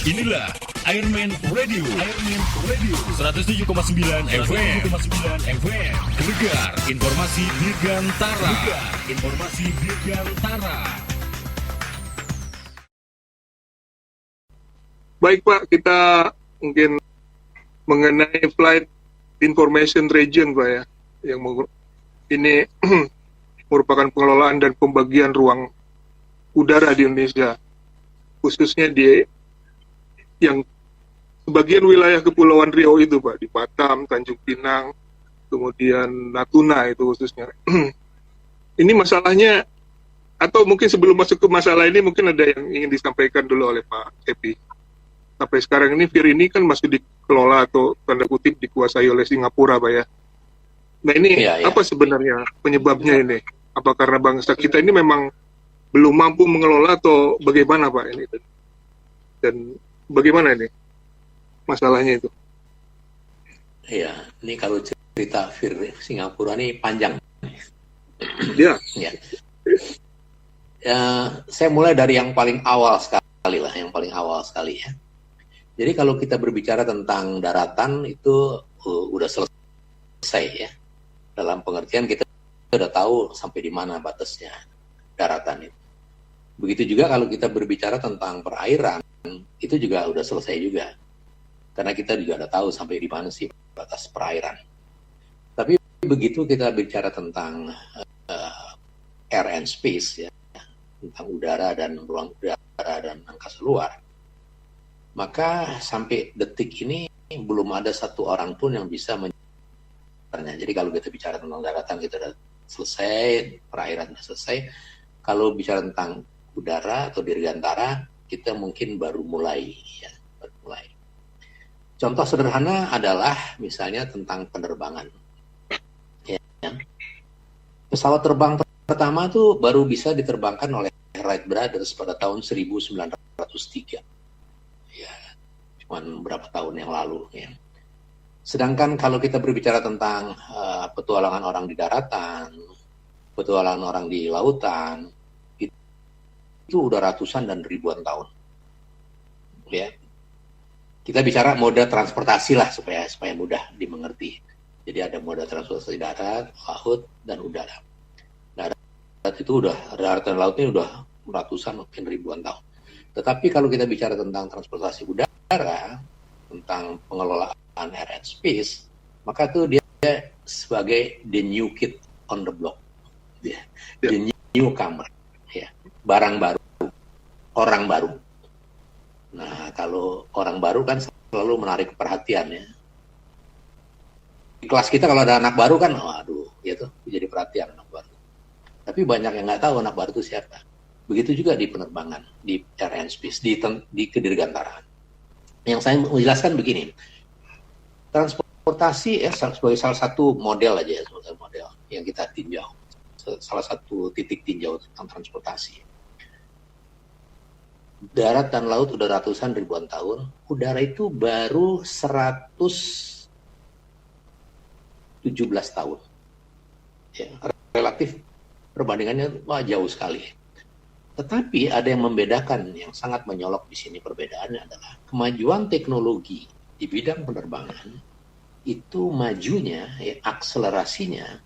Inilah Airman Radio. 107,9 FM. Gegar Informasi Dirgantara. Baik Pak, kita mungkin mengenai Flight Information Region Pak ya, yang ini merupakan pengelolaan dan pembagian ruang udara di Indonesia, khususnya di yang sebagian wilayah Kepulauan Riau itu Pak, di Batam, Tanjung Pinang, kemudian Natuna itu khususnya. Ini masalahnya, atau mungkin sebelum masuk ke masalah ini mungkin ada yang ingin disampaikan dulu oleh Pak Cepi. Sampai sekarang ini FIR ini kan masih dikelola atau tanda kutip dikuasai oleh Singapura Pak ya. Nah ini apa sebenarnya penyebabnya ini? Apa karena bangsa kita ini memang belum mampu mengelola atau bagaimana Pak ini? Dan bagaimana ini masalahnya itu? Iya, ini kalau cerita FIR Singapura ini panjang. Ya. Saya mulai dari yang paling awal sekali ya. Jadi kalau kita berbicara tentang daratan itu udah selesai ya. Dalam pengertian kita udah tahu sampai di mana batasnya daratan itu. Begitu juga kalau kita berbicara tentang perairan, itu juga udah selesai juga. Karena kita juga udah tahu sampai di mana sih batas perairan. Tapi begitu kita bicara tentang air and space ya, tentang udara dan ruang udara dan angkasa luar, maka sampai detik ini belum ada satu orang pun yang bisa menjawabnya. Jadi kalau kita bicara tentang daratan kita sudah selesai, perairan sudah selesai. Kalau bicara tentang udara atau dirgantara, kita mungkin baru mulai. Contoh sederhana adalah misalnya tentang penerbangan. Ya. Pesawat terbang pertama tuh baru bisa diterbangkan oleh Wright Brothers pada tahun 1903. Ya, cuman berapa tahun yang lalu. Ya. Sedangkan kalau kita berbicara tentang petualangan orang di daratan, petualangan orang di lautan, itu udah ratusan dan ribuan tahun. Ya. Kita bicara moda transportasi lah supaya mudah dimengerti. Jadi ada moda transportasi darat, laut, dan udara. Darat itu darat dan laut ini udah ratusan mungkin ribuan tahun. Tetapi kalau kita bicara tentang transportasi udara, tentang pengelolaan air and space, maka itu dia sebagai the new kid on the block, the newcomer, ya, barang baru, orang baru. Nah, kalau orang baru kan selalu menarik perhatian ya. Di kelas kita kalau ada anak baru kan, waduh, gitu, jadi perhatian anak baru. Tapi banyak yang nggak tahu anak baru itu siapa. Begitu juga di penerbangan, di air and space, di kedirgantaraan. Yang saya menjelaskan begini, transportasi sebagai salah satu model aja ya, model yang kita tinjau, salah satu titik tinjau tentang transportasi. Darat dan laut udah ratusan ribuan tahun, udara itu baru 117 tahun. Ya, relatif perbandingannya jauh sekali. Tetapi ada yang membedakan, yang sangat menyolok di sini perbedaannya adalah kemajuan teknologi di bidang penerbangan itu majunya, ya, akselerasinya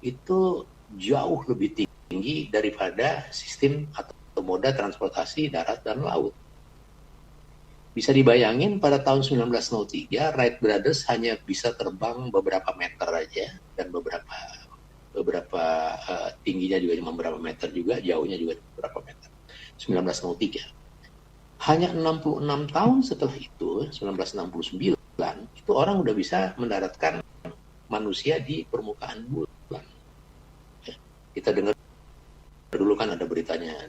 itu jauh lebih tinggi daripada sistem atau moda transportasi darat dan laut. Bisa dibayangin pada tahun 1903 Wright Brothers hanya bisa terbang beberapa meter aja, dan beberapa tingginya juga cuma beberapa meter juga, jauhnya juga beberapa meter. 1903. Hanya 66 tahun setelah itu, 1969, itu orang udah bisa mendaratkan manusia di permukaan bulan. Ya, kita dengar dulu kan ada beritanya,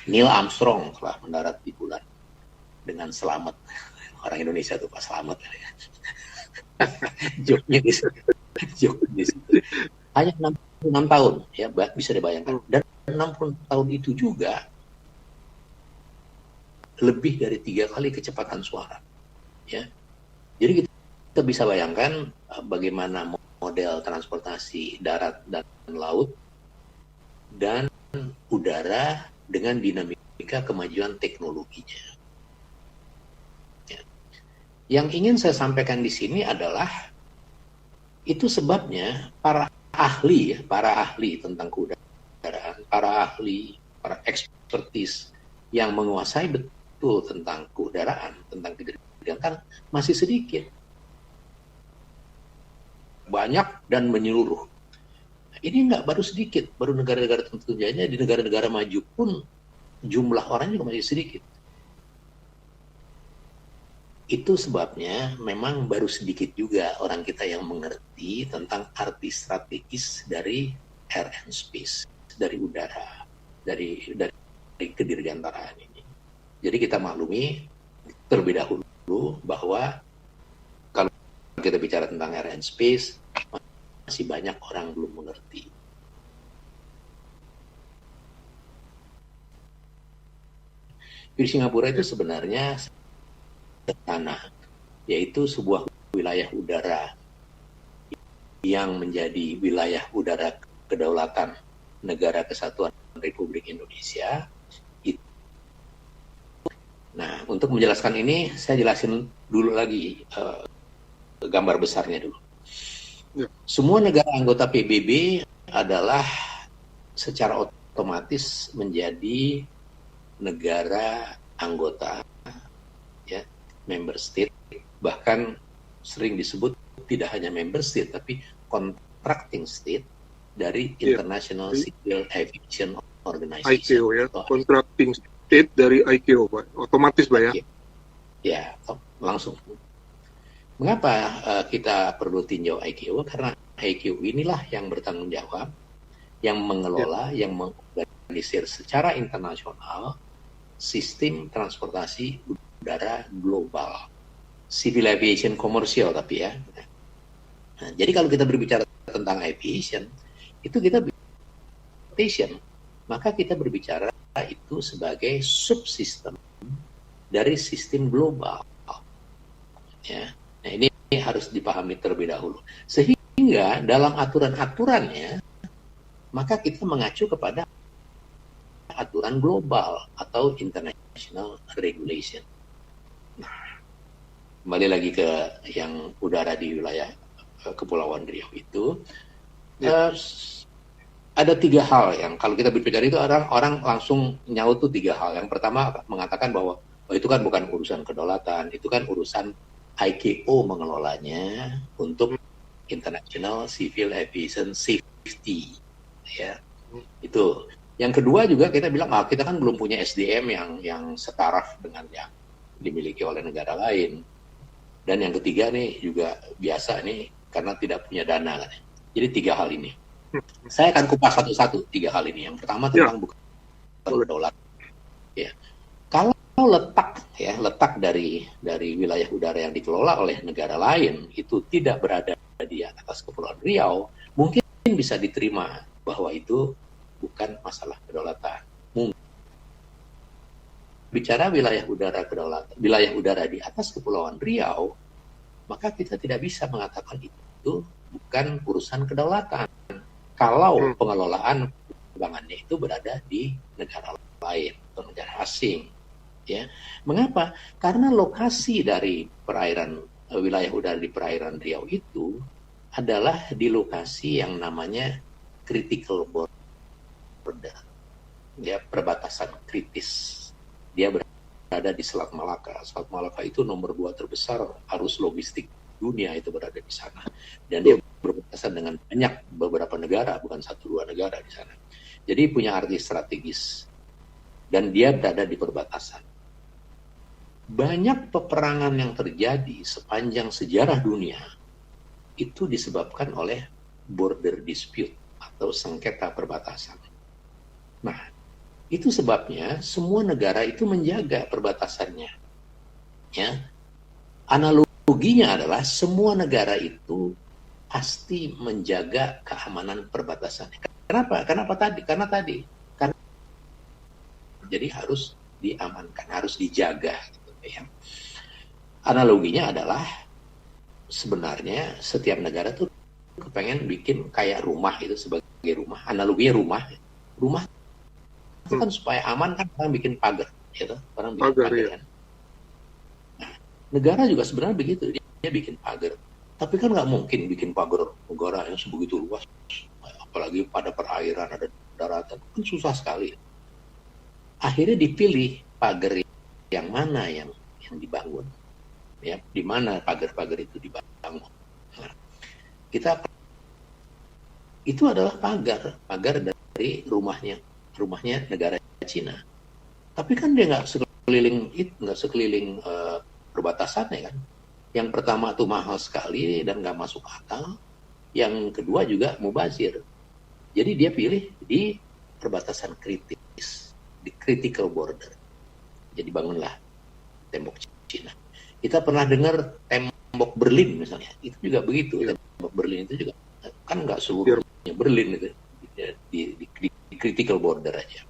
Neil Armstrong telah mendarat di bulan dengan selamat. Orang Indonesia tuh Pak selamat ya. Joknya di situ. Hanya 66 tahun ya, bisa dibayangkan. Dan 60 tahun itu juga lebih dari 3 kali kecepatan suara. Ya. Jadi kita bisa bayangkan bagaimana model transportasi darat dan laut dan udara dengan dinamika dinamika kemajuan teknologinya. Ya. Yang ingin saya sampaikan di sini adalah itu sebabnya para ahli tentang keudaraan, para expertise yang menguasai betul tentang keudaraan, tentang kedirgantara masih sedikit. Banyak dan menyeluruh. Ini nggak baru sedikit, baru negara-negara tentu saja, di negara-negara maju pun jumlah orang juga masih sedikit. Itu sebabnya memang baru sedikit juga orang kita yang mengerti tentang arti strategis dari air and space, dari udara, dari kedirgantaraan ini. Jadi kita maklumi terlebih dahulu bahwa kalau kita bicara tentang air and space, masih banyak orang belum mengerti. Di Singapura itu sebenarnya tanah, yaitu sebuah wilayah udara yang menjadi wilayah udara kedaulatan Negara Kesatuan Republik Indonesia. Nah, untuk menjelaskan ini, saya jelasin dulu lagi gambar besarnya dulu. Ya. Semua negara anggota PBB adalah secara otomatis menjadi negara anggota, ya, member state, bahkan sering disebut tidak hanya member state, tapi contracting state dari International Civil Aviation Organization. ICAO ya, contracting state dari ICAO, Pak. Otomatis, Pak ya? Ya, langsung. Mengapa kita perlu tinjau ICAO? Karena ICAO inilah yang bertanggung jawab, yang mengelola, yang mengorganisir secara internasional sistem transportasi udara global. Civil aviation komersial tapi ya. Nah, jadi kalau kita berbicara tentang aviation, itu kita aviation, maka kita berbicara itu sebagai subsistem dari sistem global. Ya. Nah, ini harus dipahami terlebih dahulu. Sehingga dalam aturan-aturannya, maka kita mengacu kepada aturan global atau international regulation. Nah, kembali lagi ke yang udara di wilayah Kepulauan Riau itu, ada 3 hal yang kalau kita berbicara itu orang langsung nyaut tuh 3 hal. Yang pertama mengatakan bahwa itu kan bukan urusan kedaulatan, itu kan urusan ICAO mengelolanya untuk International Civil Aviation Safety, ya. Itu. Yang kedua juga kita bilang, kita kan belum punya SDM yang setaraf dengan yang dimiliki oleh negara lain. Dan yang ketiga nih juga biasa nih karena tidak punya dana kan. Jadi 3 hal ini. Saya akan kupas satu-satu 3 hal ini. Yang pertama tentang bukan kedaulatan. Ya. Kalau letak dari wilayah udara yang dikelola oleh negara lain itu tidak berada di atas Kepulauan Riau, mungkin bisa diterima bahwa itu bukan masalah kedaulatan. Bicara wilayah udara kedaulatan, wilayah udara di atas Kepulauan Riau, maka kita tidak bisa mengatakan itu bukan urusan kedaulatan. Kalau pengelolaan penerbangannya itu berada di negara lain atau negara asing, ya. Mengapa? Karena lokasi dari perairan wilayah udara di perairan Riau itu adalah di lokasi yang namanya critical border, ya, perbatasan kritis. Dia berada di Selat Malaka. Selat Malaka itu nomor 2 terbesar arus logistik dunia itu berada di sana. Dan dia berbatasan dengan banyak beberapa negara, bukan 1-2 negara di sana. Jadi punya arti strategis. Dan dia berada di perbatasan. Banyak peperangan yang terjadi sepanjang sejarah dunia itu disebabkan oleh border dispute atau sengketa perbatasan. Nah, itu sebabnya semua negara itu menjaga perbatasannya. Ya. Analoginya adalah semua negara itu pasti menjaga keamanan perbatasannya. Kenapa? Karena jadi harus diamankan, harus dijaga. Gitu, ya. Analoginya adalah sebenarnya setiap negara tuh kepengen bikin kayak rumah itu sebagai rumah. Analoginya rumah itu kan supaya aman kan orang bikin pagar, gitu. Orang bikin Pagar, pagar iya. kan. Nah, negara juga sebenarnya begitu, dia bikin pagar. Tapi kan nggak mungkin bikin pagar negara yang sebegitu luas, apalagi pada perairan ada daratan, kan susah sekali. Akhirnya dipilih pagar yang mana yang dibangun, ya, di mana pagar-pagar itu dibangun. Nah, itu adalah pagar dari rumahnya negara Cina. Tapi kan dia nggak sekeliling perbatasannya kan. Yang pertama tuh mahal sekali dan nggak masuk akal. Yang kedua juga mubazir. Jadi dia pilih di perbatasan kritis, di critical border. Jadi bangunlah tembok Cina. Kita pernah dengar tembok Berlin misalnya, itu juga begitu. Ya. Tembok Berlin itu juga kan nggak seluruhnya Berlin itu di critical border aja.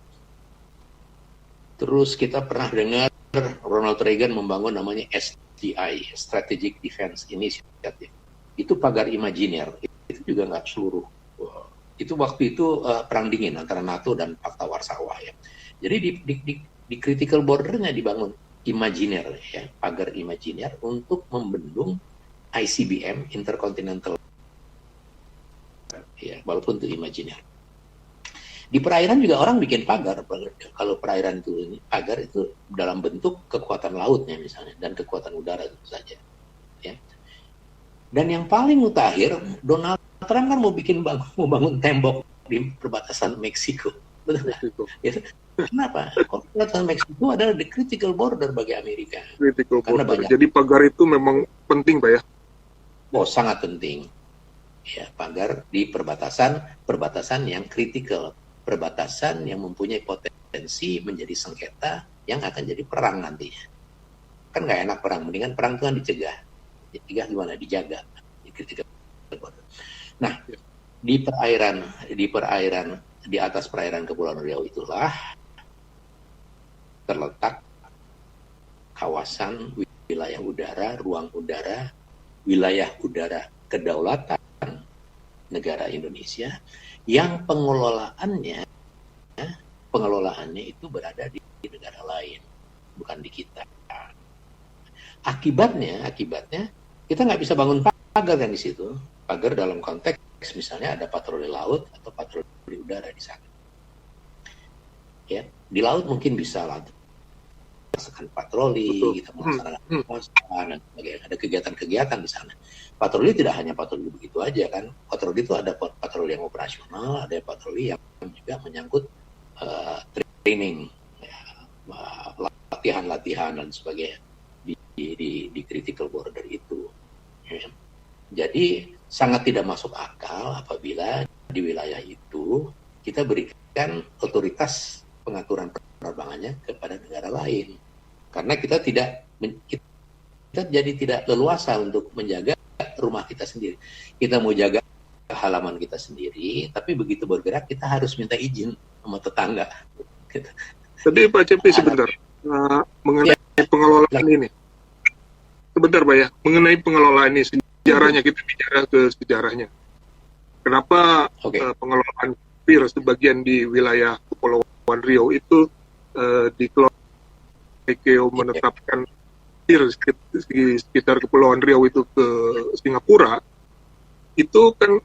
Terus kita pernah dengar Ronald Reagan membangun namanya SDI, Strategic Defense Initiative. Itu pagar imajiner. Itu juga nggak seluruh. Itu waktu itu perang dingin antara NATO dan Fakta Warsawa ya. Jadi di critical bordernya dibangun imajiner ya, pagar imajiner untuk membendung ICBM, Intercontinental ya, walaupun itu imajiner. Di perairan juga orang bikin pagar. Kalau perairan itu pagar itu dalam bentuk kekuatan lautnya misalnya dan kekuatan udara tentu saja. Ya. Dan yang paling mutakhir, Donald Trump kan mau bangun tembok di perbatasan Meksiko. Betul nggak? Ya. Kenapa? Perbatasan Meksiko adalah the critical border bagi Amerika. Critical Karena border. banyak. Jadi pagar itu memang penting, Pak ya? Oh, sangat penting. Ya, pagar di perbatasan yang kritikal. Perbatasan yang mempunyai potensi menjadi sengketa yang akan jadi perang nantinya. Kan nggak enak perang, mendingan perang itu kan dicegah. Dicegah gimana? Dijaga. Nah, di atas perairan Kepulauan Riau itulah terletak kawasan wilayah udara, ruang udara, wilayah udara kedaulatan negara Indonesia yang pengelolaannya itu berada di negara lain, bukan di kita. Akibatnya kita nggak bisa bangun pagar kan di situ. Pagar dalam konteks misalnya ada patroli laut atau patroli udara di sana. Ya, di laut mungkin bisa lah melaksanakan patroli, kita melaksanakan pengawasan dan sebagainya. Ada kegiatan-kegiatan di sana. Patroli tidak hanya patroli begitu aja kan. Patroli itu ada patroli yang operasional, ada patroli yang juga menyangkut training, ya, latihan-latihan dan sebagainya di critical border itu. Ya. Jadi sangat tidak masuk akal apabila di wilayah itu kita berikan otoritas pengaturan penerbangannya kepada negara lain. Karena kita jadi tidak leluasa untuk menjaga rumah kita sendiri. Kita mau jaga halaman kita sendiri, tapi begitu bergerak kita harus minta izin sama tetangga. Tadi Pak Cepi sebentar mengenai pengelolaan ini. Sebentar Pak ya, mengenai pengelolaan ini sejarahnya, kita bicara ke sejarahnya. Kenapa pengelolaan PIR sebagian di wilayah Kepulauan Riau itu dikelola ICAO menetapkan PIR sekitar Kepulauan Riau itu ke Singapura, itu kan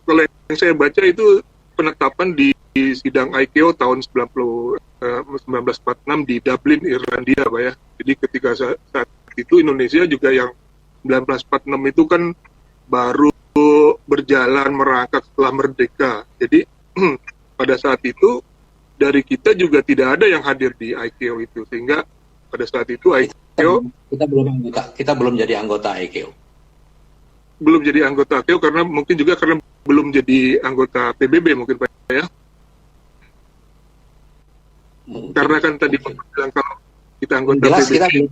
kalau yang saya baca itu penetapan di sidang ICAO tahun 1946 di Dublin, Irlandia, Pak ya. Jadi ketika saat itu Indonesia juga yang 1946 itu kan baru berjalan merangkak setelah merdeka. Jadi pada saat itu dari kita juga tidak ada yang hadir di ICAO itu, sehingga pada saat itu ICAO kita belum jadi anggota ICAO. Belum jadi anggota ICAO karena belum jadi anggota PBB mungkin Pak ya. Karena kan tadi Pak bilang kalau kita anggota PBB.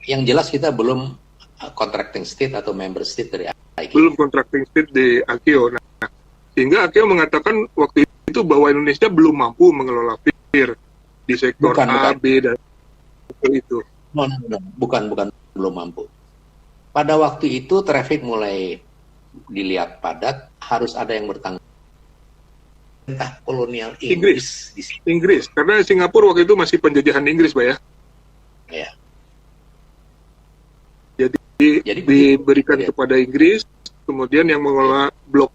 Yang jelas kita belum contracting state atau member state dari ICAO. Belum contracting state di ICAO. Nah, sehingga ICAO mengatakan waktu itu bahwa Indonesia belum mampu mengelola PIR di sektor A, B, dan itu. Bukan belum mampu. Pada waktu itu traffic mulai dilihat padat, harus ada yang bertanggung pemerintah kolonial Inggris di sini. Inggris, karena Singapura waktu itu masih penjajahan Inggris, Pak ya. Ya. Jadi diberikan kepada Inggris, kemudian yang mengelola blok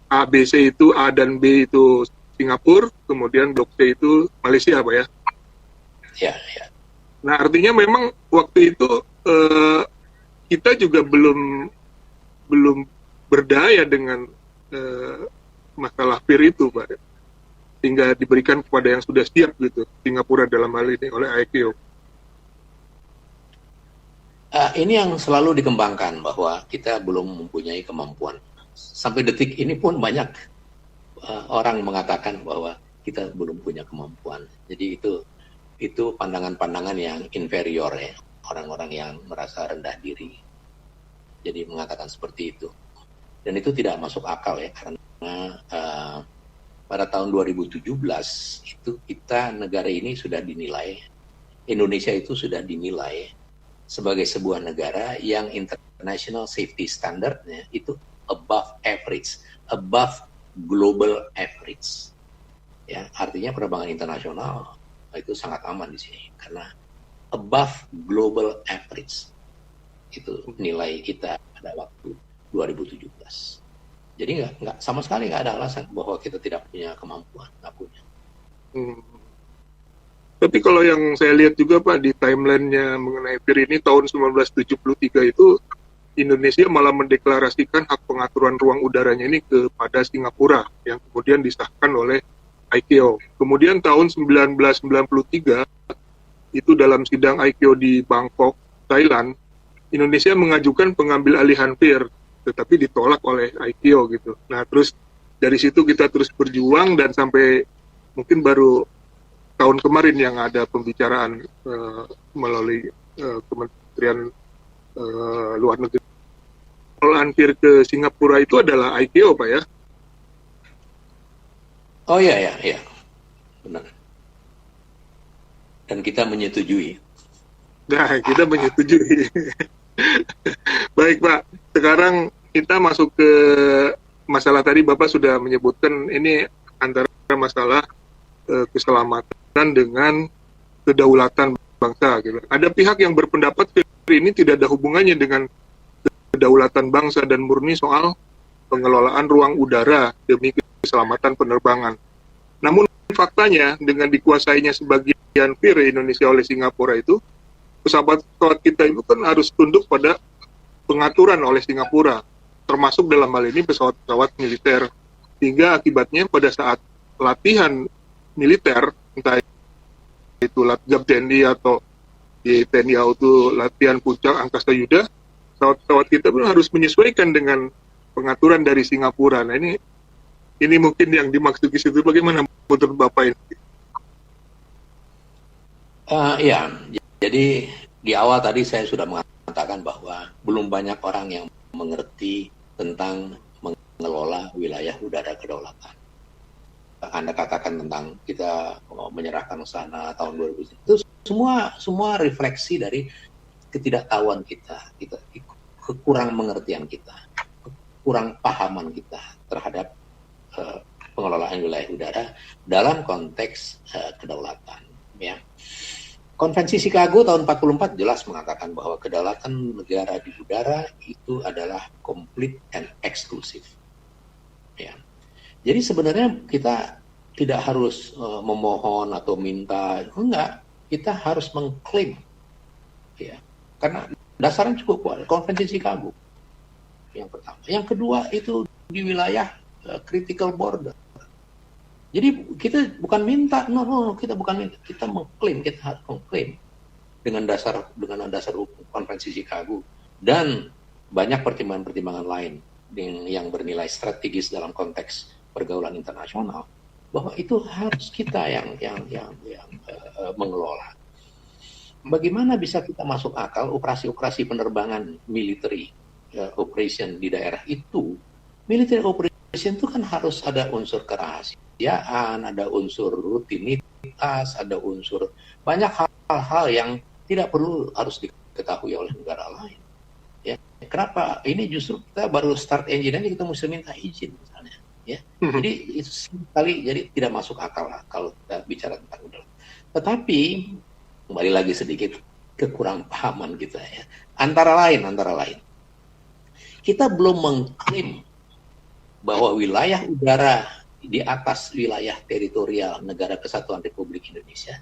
A, B, C itu A dan B itu Singapura, kemudian blok C itu Malaysia, Pak ya. Ya, ya. Nah, artinya memang waktu itu kita juga belum berdaya dengan masalah PIR itu, Pak. Sehingga diberikan kepada yang sudah siap gitu, Singapura dalam hal ini oleh ICAO. Ini yang selalu dikembangkan bahwa kita belum mempunyai kemampuan. Sampai detik ini pun banyak orang mengatakan bahwa kita belum punya kemampuan. Jadi itu pandangan-pandangan yang inferior ya, orang-orang yang merasa rendah diri. Jadi mengatakan seperti itu. Dan itu tidak masuk akal ya, karena pada tahun 2017 itu negara ini sudah dinilai, Indonesia itu sudah dinilai sebagai sebuah negara yang international safety standardnya itu above average, above global average. Ya, artinya penerbangan internasional itu sangat aman di sini karena above global average. Itu nilai kita pada waktu 2017. Jadi nggak sama sekali nggak ada alasan bahwa kita tidak punya kemampuan, nggak punya. Tapi kalau yang saya lihat juga Pak di timeline-nya mengenai PIR ini tahun 1973 itu Indonesia malah mendeklarasikan hak pengaturan ruang udaranya ini kepada Singapura yang kemudian disahkan oleh ICAO. Kemudian tahun 1993 itu dalam sidang ICAO di Bangkok, Thailand, Indonesia mengajukan pengambil alihan PIR tetapi ditolak oleh ICAO gitu. Nah, terus dari situ kita terus berjuang dan sampai mungkin baru tahun kemarin yang ada pembicaraan melalui Kementerian Luar Negeri. Pengelolaan PIR ke Singapura itu adalah ICAO, Pak ya? Oh iya, benar. Dan kita menyetujui. Nah, kita menyetujui. Baik, Pak. Sekarang kita masuk ke masalah tadi Bapak sudah menyebutkan ini antara masalah keselamatan dengan kedaulatan bangsa. Gitu. Ada pihak yang berpendapat ini tidak ada hubungannya dengan kedaulatan bangsa dan murni soal pengelolaan ruang udara demi keselamatan penerbangan. Namun faktanya dengan dikuasainya sebagian PIR Indonesia oleh Singapura itu, pesawat-pesawat kita itu kan harus tunduk pada pengaturan oleh Singapura, termasuk dalam hal ini pesawat-pesawat militer. Sehingga akibatnya pada saat latihan militer, entah itu Latgab TNI atau di TNI AU itu latihan puncak angkasa yuda, pesawat-pesawat kita pun harus menyesuaikan dengan pengaturan dari Singapura. Nah ini mungkin yang dimaksud di situ. Bagaimana menurut Bapak ini? Ya, jadi di awal tadi saya sudah mengatakan bahwa belum banyak orang yang mengerti tentang mengelola wilayah udara kedaulatan. Anda katakan tentang kita menyerahkan sana tahun 2000 itu semua refleksi dari ketidaktahuan kita, kekurang mengertian kita, kurang pahaman kita terhadap pengelolaan wilayah udara dalam konteks kedaulatan. Ya. Konvensi Chicago tahun 44 jelas mengatakan bahwa kedaulatan negara di udara itu adalah complete and exclusive. Ya. Jadi sebenarnya kita tidak harus memohon atau minta, enggak. Kita harus mengklaim, ya, karena dasarnya cukup kuat. Konvensi Chicago yang pertama. Yang kedua itu di wilayah critical border. Jadi kita bukan minta, no, kita bukan minta, kita mengklaim, kita harus mengklaim dengan dasar hukum Konvensi Chicago dan banyak pertimbangan-pertimbangan lain yang bernilai strategis dalam konteks pergaulan internasional, bahwa itu harus kita yang mengelola. Bagaimana bisa kita masuk akal operasi-operasi penerbangan military operation di daerah itu? Military operation itu kan harus ada unsur kerahasiaan, ada unsur rutinitas, ada unsur banyak hal-hal yang tidak perlu harus diketahui oleh negara lain. Ya, kenapa? Ini justru kita baru start engine aja kita mesti minta izin misalnya. ya. Jadi itu sekali jadi tidak masuk akal lah kalau kita bicara tentang udara. Tetapi kembali lagi sedikit kekurang pahaman kita ya. Antara lain kita belum mengklaim bahwa wilayah udara di atas wilayah teritorial Negara Kesatuan Republik Indonesia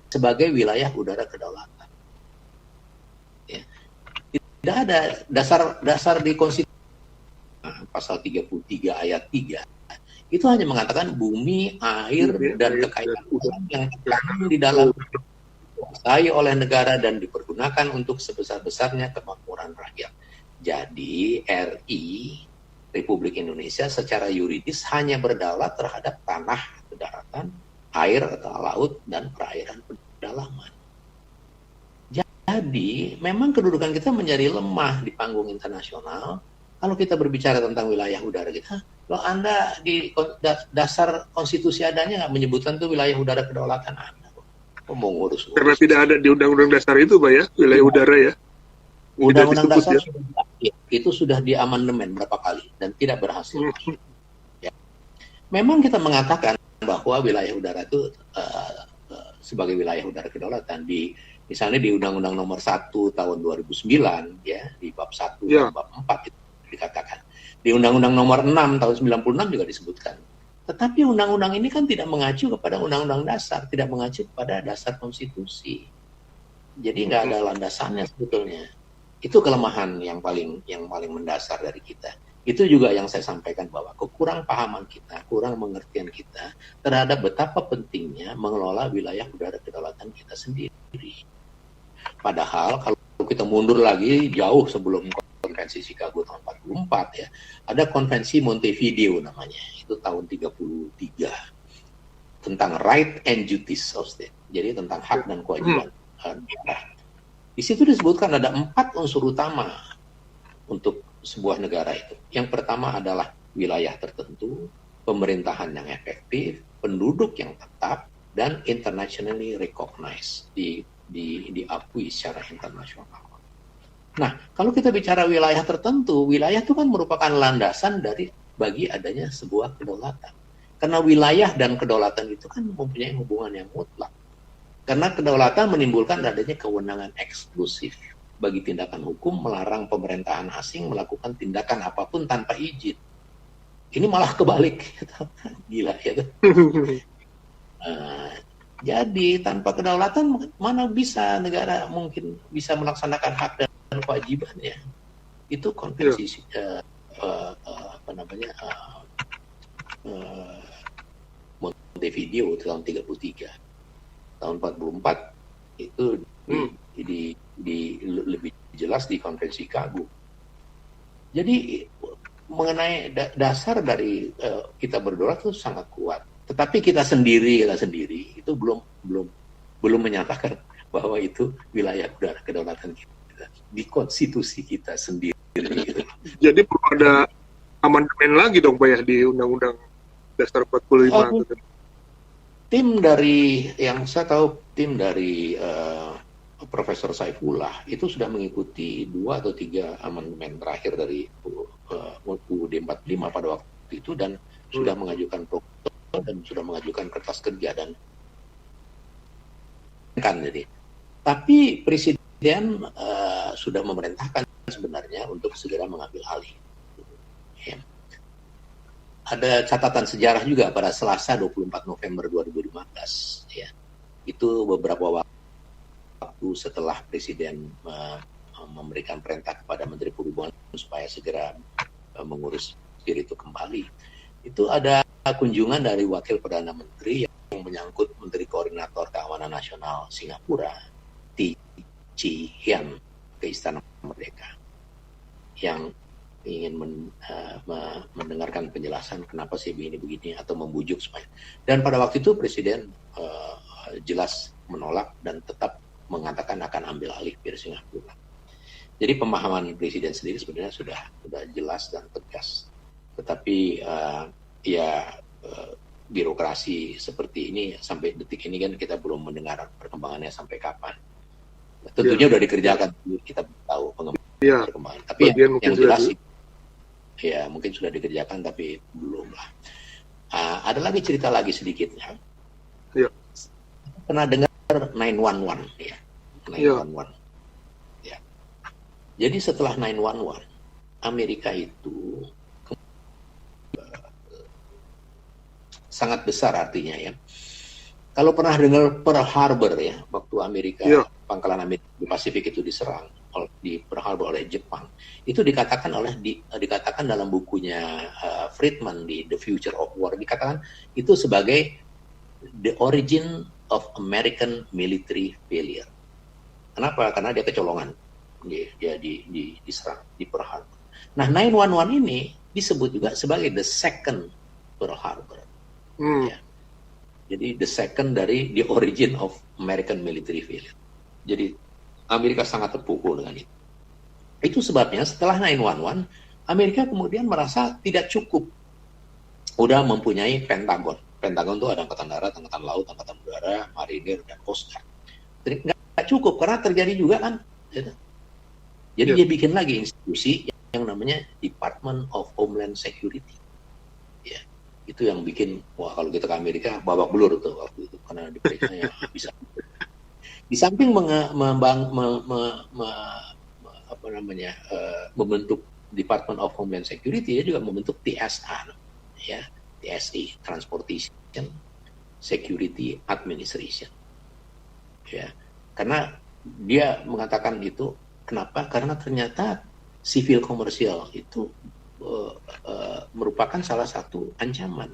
sebagai wilayah udara kedaulatan. Ya. Tidak ada dasar di konstitusi pasal 33 ayat 3 itu hanya mengatakan bumi, air, dan kekayaan alam yang terkandung di dalam dikuasai oleh negara dan dipergunakan untuk sebesar-besarnya kemakmuran rakyat. Jadi RI Republik Indonesia secara yuridis hanya berdaulat terhadap tanah atau daratan, air atau laut, dan perairan pedalaman. Jadi memang kedudukan kita menjadi lemah di panggung internasional. Kalau kita berbicara tentang wilayah udara kita, kalau Anda di dasar konstitusi adanya nggak menyebutkan itu wilayah udara kedaulatan Anda. Mau ngurus. Karena tidak ada di undang-undang dasar itu, Pak ya, wilayah udara ya. Undang-undang dasar ya. Itu sudah diamandemen berapa kali dan tidak berhasil. Ya. Memang kita mengatakan bahwa wilayah udara itu sebagai wilayah udara kedaulatan misalnya di Undang-Undang Nomor 1 tahun 2009 ya, di bab 1 dan bab 4 itu dikatakan. Di Undang-Undang Nomor 6 tahun 96 juga disebutkan. Tetapi undang-undang ini kan tidak mengacu kepada undang-undang dasar, tidak mengacu kepada dasar konstitusi. Jadi nggak ada landasannya sebetulnya. Itu kelemahan yang paling mendasar dari kita. Itu juga yang saya sampaikan bahwa kekurang pahaman kita, kurang pengertian kita terhadap betapa pentingnya mengelola wilayah udara kedaulatan kita sendiri. Padahal kalau kita mundur lagi jauh sebelum Konvensi Chicago tahun 44 ya, ada Konvensi Montevideo namanya, itu tahun 33 tentang right and duties of state, jadi tentang hak dan kewajiban negara. Di situ disebutkan ada 4 unsur utama untuk sebuah negara itu. Yang pertama adalah wilayah tertentu, pemerintahan yang efektif, penduduk yang tetap, dan internationally recognized, diakui secara internasional. Nah, kalau kita bicara wilayah tertentu, wilayah itu kan merupakan landasan bagi adanya sebuah kedaulatan. Karena wilayah dan kedaulatan itu kan mempunyai hubungan yang mutlak. Karena kedaulatan menimbulkan adanya kewenangan eksklusif bagi tindakan hukum melarang pemerintahan asing melakukan tindakan apapun tanpa izin. Ini malah kebalik. Gila ya. Jadi tanpa kedaulatan mana bisa negara mungkin bisa melaksanakan hak dan kewajibannya. Itu konvensi Montevideo tahun 33. Tahun 44 itu lebih jelas di Konvensi Chicago. Jadi mengenai dasar dari kita berdaulat itu sangat kuat. Tetapi kita sendiri itu belum menyatakan bahwa itu wilayah udara kedaulatan kita di konstitusi kita sendiri. Jadi perlu ada amandemen lagi dong Pak ya di Undang-Undang Dasar 45. Tim dari yang saya tahu Profesor Saifullah itu sudah mengikuti 2 atau 3 amandemen terakhir dari UUD 45 pada waktu itu dan sudah mengajukan proposal dan sudah mengajukan kertas kerja dan jadi. Tapi Presiden sudah memerintahkan sebenarnya untuk segera mengambil alih. Ya. Ada catatan sejarah juga pada Selasa 24 November 2015 ya. Itu beberapa waktu setelah Presiden memberikan perintah kepada Menteri Perhubungan supaya segera mengurus diri itu kembali. Itu ada kunjungan dari Wakil Perdana Menteri yang menyangkut Menteri Koordinator Keamanan Nasional Singapura, Chi Hian, ke Istana Merdeka, yang ingin mendengarkan penjelasan kenapa CB ini begini atau membujuk supaya. Dan pada waktu itu Presiden jelas menolak dan tetap mengatakan akan ambil alih dari Singapura. Jadi pemahaman Presiden sendiri sebenarnya sudah jelas dan tegas. Tetapi birokrasi seperti ini sampai detik ini kan kita belum mendengar perkembangannya sampai kapan. Tentunya sudah dikerjakan, kita tahu perkembangan. Tapi yang jelas Ya, mungkin sudah dikerjakan tapi belum lah. Ada lagi cerita lagi sedikit ya. Ya. Pernah dengar 911 ya? 911. Ya. Jadi setelah 911, Amerika itu sangat besar artinya ya. Kalau pernah dengar Pearl Harbor ya, waktu Amerika, pangkalan Amerika di Pasifik itu diserang di Pearl Harbor oleh Jepang, itu dikatakan dikatakan dalam bukunya Friedman di The Future of War, dikatakan itu sebagai the origin of American military failure. Kenapa? Karena dia kecolongan, dia diserang di Pearl Harbor. Nah, 911 ini disebut juga sebagai the second Pearl Harbor. Ya. Jadi the second dari the origin of American military failure. Jadi Amerika sangat terpukul dengan itu. Itu sebabnya setelah 911, Amerika kemudian merasa tidak cukup. Udah mempunyai Pentagon. Pentagon itu ada Angkatan Darat, Angkatan Laut, Angkatan Udara, Marinir, dan Coast Guard. Jadi nggak cukup, karena terjadi juga kan. Gitu. Jadi dia bikin lagi institusi yang namanya Department of Homeland Security. Ya. Itu yang bikin, wah kalau kita ke Amerika babak belur tuh waktu itu, karena diperiksa bisa. Di samping membentuk Department of Homeland Security, dia juga membentuk TSA, ya, TSA, Transportation Security Administration, ya, karena dia mengatakan itu, kenapa? Karena ternyata civil komersial itu merupakan salah satu ancaman,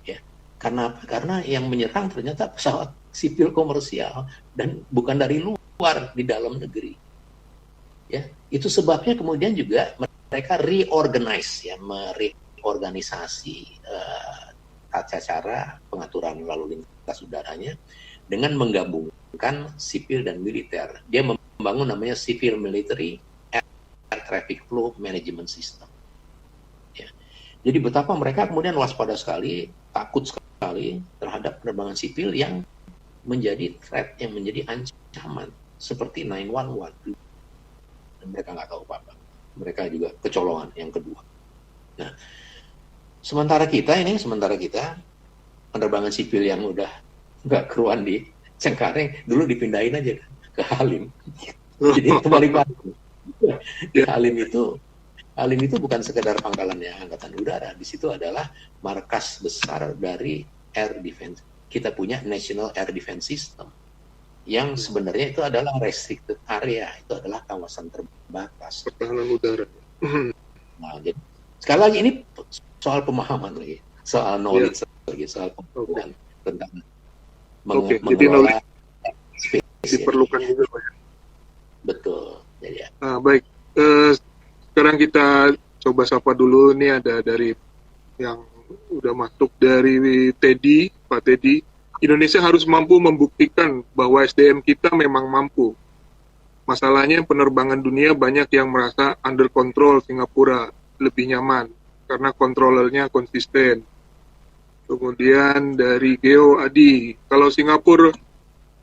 ya. Karena yang menyerang ternyata pesawat sipil komersial dan bukan dari luar, di dalam negeri. Ya, itu sebabnya kemudian juga mereka mereorganisasi tata cara pengaturan lalu lintas udaranya dengan menggabungkan sipil dan militer. Dia membangun namanya Civil Military Air Traffic Flow Management System. Jadi betapa mereka kemudian waspada sekali, takut sekali terhadap penerbangan sipil yang menjadi threat, yang menjadi ancaman seperti 911. Dan mereka nggak tahu apa-apa. Mereka juga kecolongan yang kedua. Nah, sementara kita penerbangan sipil yang udah nggak keruan di Cengkareng, dulu dipindahin aja ke Halim. Jadi kembali balik. Halim itu bukan sekedar pangkalannya Angkatan Udara. Di situ adalah markas besar dari Air Defense. Kita punya National Air Defense System. Yang sebenarnya itu adalah restricted area. Itu adalah kawasan terbatas. Pertahanan udara. Nah, jadi, sekali lagi ini soal pemahaman lagi. Soal knowledge lagi. Soal pemahaman tentang mengelola space. Diperlukan juga, Pak. Betul. Jadi, baik. Sekarang kita coba sapa dulu, nih ada dari yang udah masuk dari Teddy, Pak Teddy. Indonesia harus mampu membuktikan bahwa SDM kita memang mampu. Masalahnya penerbangan dunia banyak yang merasa under control Singapura lebih nyaman karena kontrolernya konsisten. Kemudian dari Geo Adi, kalau Singapura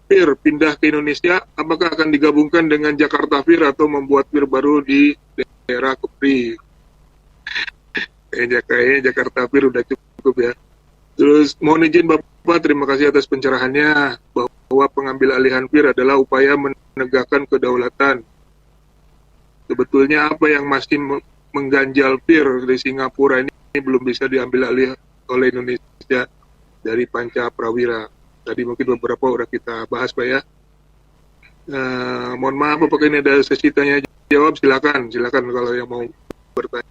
Fir pindah ke Indonesia, apakah akan digabungkan dengan Jakarta Fir atau membuat Fir baru di daerah Kepri? Kayaknya Jakarta Fir udah cukup ya. Terus mohon izin Bapak, terima kasih atas pencerahannya bahwa pengambil alihan Fir adalah upaya menegakkan kedaulatan. Sebetulnya apa yang masih mengganjal Fir di Singapura ini belum bisa diambil alih oleh Indonesia dari Panca Prawira. Tadi mungkin beberapa udah kita bahas, Pak ya. Mohon maaf apakah ini ada sesi tanya jawab, silakan kalau yang mau bertanya.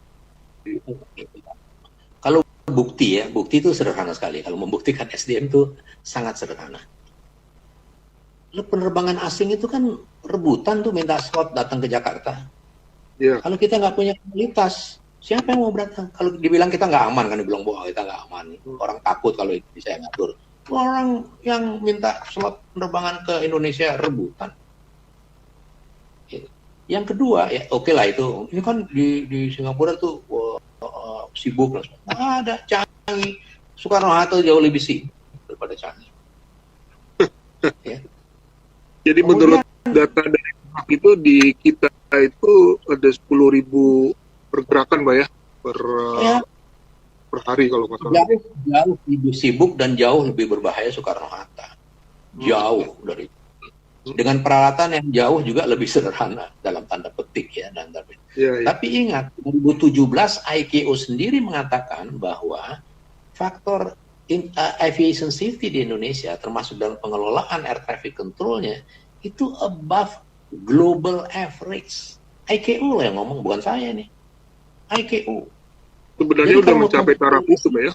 Kalau bukti itu sederhana sekali. Kalau membuktikan SDM itu sangat sederhana. Penerbangan asing itu kan rebutan tuh minta slot datang ke Jakarta. Yeah. Kalau kita nggak punya kualitas, siapa yang mau datang? Kalau dibilang kita nggak aman, kan dibilang bahwa kita nggak aman. Orang takut kalau itu bisa ngatur. Orang yang minta slot penerbangan ke Indonesia rebutan. Yang kedua, ya oke lah itu. Ini kan di Singapura tuh sibuk lah. Ada Changi, Soekarno-Hatta jauh lebih sibuk daripada Changi. Ya. Jadi menurut data dari itu di kita itu ada 10.000 pergerakan, Pak ya, per Ya, per hari kalau nggak salah. jauh lebih sibuk dan jauh lebih berbahaya Soekarno-Hatta. Jauh dari dengan peralatan yang jauh juga lebih sederhana dalam tanda petik ya. Iya, iya. Tapi ingat, 2017 ICAO sendiri mengatakan bahwa faktor aviation safety di Indonesia termasuk dalam pengelolaan air traffic control-nya itu above global average. ICAO lah yang ngomong, bukan saya nih. ICAO. Sebenarnya Jadi udah kalau mencapai taraf itu, Pak ya.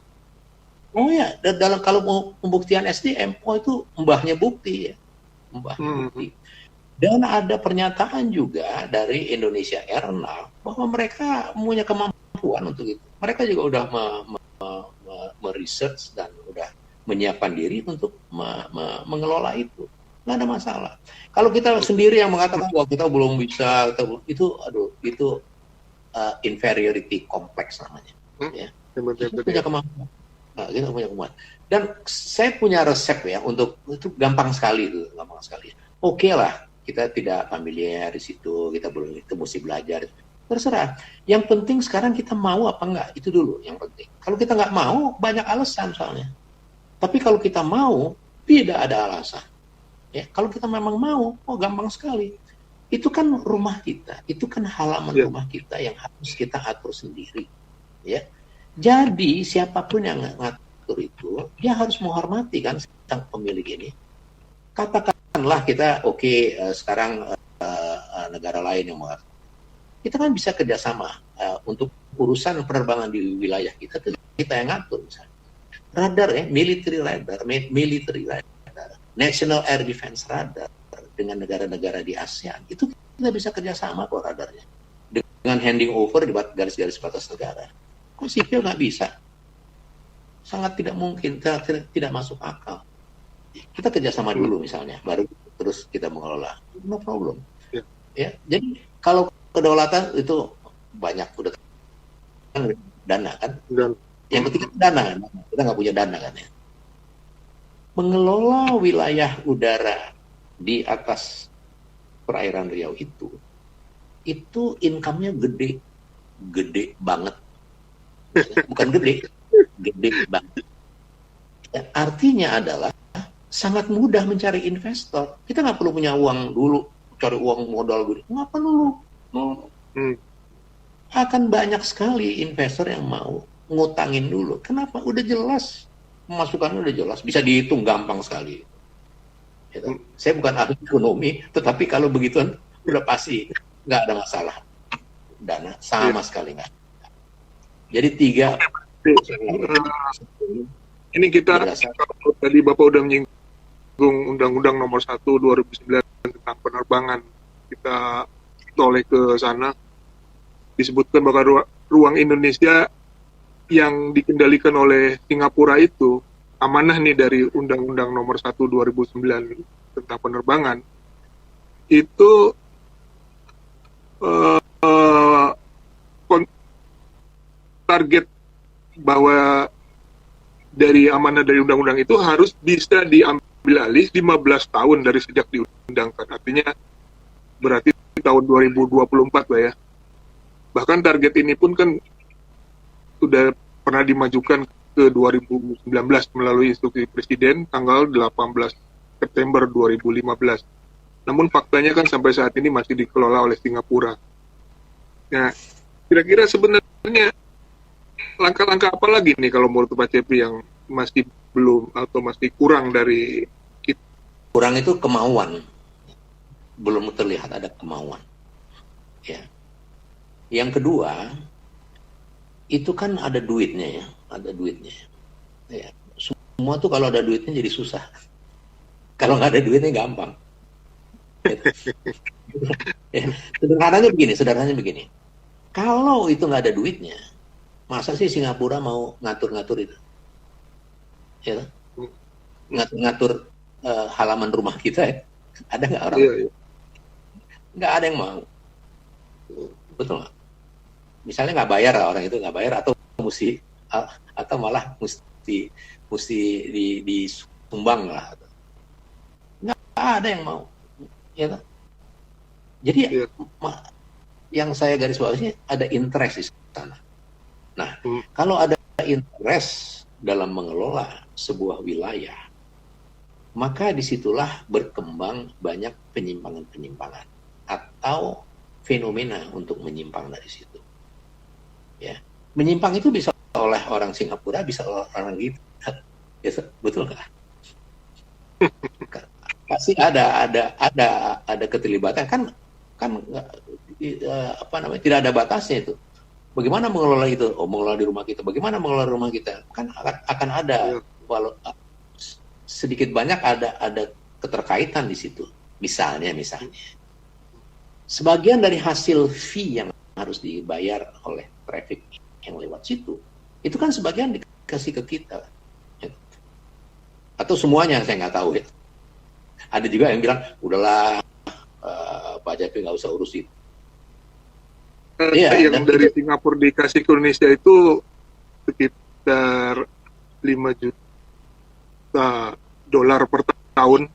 Oh ya, dalam kalau mau pembuktian SDM, oh itu mbahnya bukti ya. Mbahnya bukti. Dan ada pernyataan juga dari Indonesia Airnav bahwa mereka punya kemampuan untuk itu. Mereka juga udah meresearch dan udah menyiapkan diri untuk mengelola itu. Nggak ada masalah. Kalau kita sendiri yang mengatakan bahwa kita belum bisa, itu inferiority complex namanya. Ya. Kita punya kemampuan. Nah, kita punya kemampuan. Dan saya punya resep ya untuk itu gampang sekali itu, gampang sekali. Oke lah, kita tidak familiar di situ, kita belum itu mesti belajar. Terserah. Yang penting sekarang kita mau apa enggak, itu dulu yang penting. Kalau kita nggak mau, banyak alasan soalnya. Tapi kalau kita mau, tidak ada alasan. Ya, kalau kita memang mau, gampang sekali. Itu kan rumah kita, itu kan halaman rumah kita yang harus kita atur sendiri. Ya. Jadi siapapun yang ngatur itu, dia harus menghormati kan sang pemilik ini. Katakanlah kita sekarang negara lain yang mengatur. Kita kan bisa kerjasama untuk urusan penerbangan di wilayah kita yang ngatur misalnya. Radar ya, military radar, National Air Defense Radar dengan negara-negara di ASEAN itu kita bisa kerjasama kok radarnya dengan handing over di garis-garis batas negara. Kok sipil nggak bisa? Sangat tidak mungkin, tidak masuk akal. Kita kerjasama dulu misalnya, baru terus kita mengelola. No problem. Ya, jadi kalau kedaulatan itu banyak udah dana kan. Yang ketiga dana, kita nggak punya dana kan ya. Mengelola wilayah udara di atas perairan Riau itu income-nya gede banget. Bukan gede banget. Ya, artinya adalah sangat mudah mencari investor. Kita nggak perlu punya uang dulu, cari uang modal gede. Nggak perlu. Akan banyak sekali investor yang mau ngutangin dulu. Kenapa? Udah jelas. Pemasukannya udah jelas. Bisa dihitung gampang sekali. Gitu. Saya bukan ahli ekonomi, tetapi kalau begituan udah pasti nggak ada masalah. Dana sama sekali nggak. Jadi 3. Ini kita tadi Bapak udah menyinggung Undang-Undang Nomor 1 2009 tentang penerbangan. Kita toleh ke sana, disebutkan bahwa ruang Indonesia yang dikendalikan oleh Singapura itu amanah nih dari Undang-Undang Nomor 1 2009 tentang penerbangan. Itu target bahwa dari amanah dari undang-undang itu harus bisa diambil alih 15 tahun dari sejak diundangkan. Artinya berarti tahun 2024 lah ya. Bahkan target ini pun kan sudah pernah dimajukan ke 2019 melalui instruksi Presiden tanggal 18 September 2015. Namun faktanya kan sampai saat ini masih dikelola oleh Singapura. Nah, kira-kira sebenarnya langkah-langkah apa lagi nih kalau menurut Pak Cepi yang masih belum atau masih kurang dari kita? Kurang itu kemauan. Belum terlihat ada kemauan. Ya. Yang kedua, itu kan ada duitnya ya, ada duitnya. Ya. Semua tuh kalau ada duitnya jadi susah. Kalau nggak ada duitnya gampang. Ya. Sederhananya begini. Kalau itu nggak ada duitnya, masa sih Singapura mau ngatur-ngatur itu? Ya, ngatur-ngatur halaman rumah kita ya? Ada nggak orang? Iya. Nggak ada yang mau. Betul nggak? Misalnya nggak bayar orang itu nggak bayar atau malah mesti disumbang lah. Nggak ada yang mau. Ya kan? Jadi yang saya garis bawahi ada interest di sana. Nah, kalau ada interest dalam mengelola sebuah wilayah, maka disitulah berkembang banyak penyimpangan-penyimpangan atau fenomena untuk menyimpang dari situ. Ya, menyimpang itu bisa oleh orang Singapura, bisa oleh orang kita, ya, betul nggak? Pasti ada keterlibatan kan apa namanya, tidak ada batasnya itu. Bagaimana mengelola itu? Oh, mengelola di rumah kita. Bagaimana mengelola rumah kita? Kan akan ada, walau sedikit banyak ada keterkaitan di situ. Misalnya, sebagian dari hasil fee yang harus dibayar oleh traffic yang lewat situ, itu kan sebagian dikasih ke kita. Atau semuanya, saya nggak tahu ya. Ada juga yang bilang, udahlah, Pak Japi nggak usah urus itu. Yang dari Singapura dikasih ke Indonesia itu sekitar 5 juta dolar per tahun.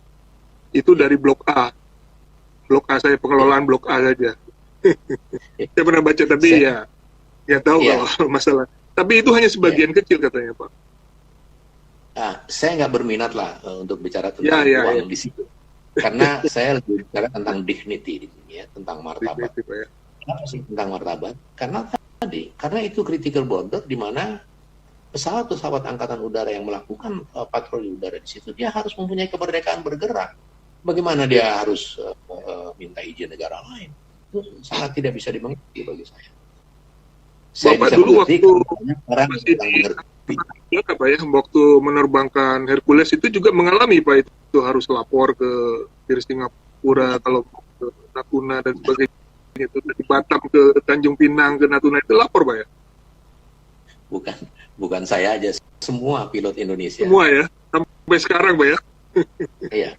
Itu dari blok A. Blok A saya, pengelolaan blok A saja. Saya pernah baca, tapi ya tahu kalau masalah. Tapi itu hanya sebagian kecil katanya, Pak. Saya nggak berminat lah untuk bicara tentang uang di situ. Karena saya lebih bicara tentang dignity di sini, ya, tentang martabat. Kenapa sih tentang martabat? Karena itu critical border di mana pesawat-pesawat angkatan udara yang melakukan patroli udara di situ, dia harus mempunyai kemerdekaan bergerak. Bagaimana dia harus minta izin negara lain? Itu sangat tidak bisa dimengerti bagi saya. Saya Bapak bisa dulu mengerti orang masih yang mengerti. Pak ya, waktu menerbangkan Hercules itu juga mengalami Pak itu harus lapor ke Singapura kalau ke Natuna dan sebagainya. Itu dari Batam ke Tanjung Pinang ke Natuna itu lapor Pak ya? Bukan saya aja, semua pilot Indonesia. Semua ya, sampai sekarang Pak ya? Iya.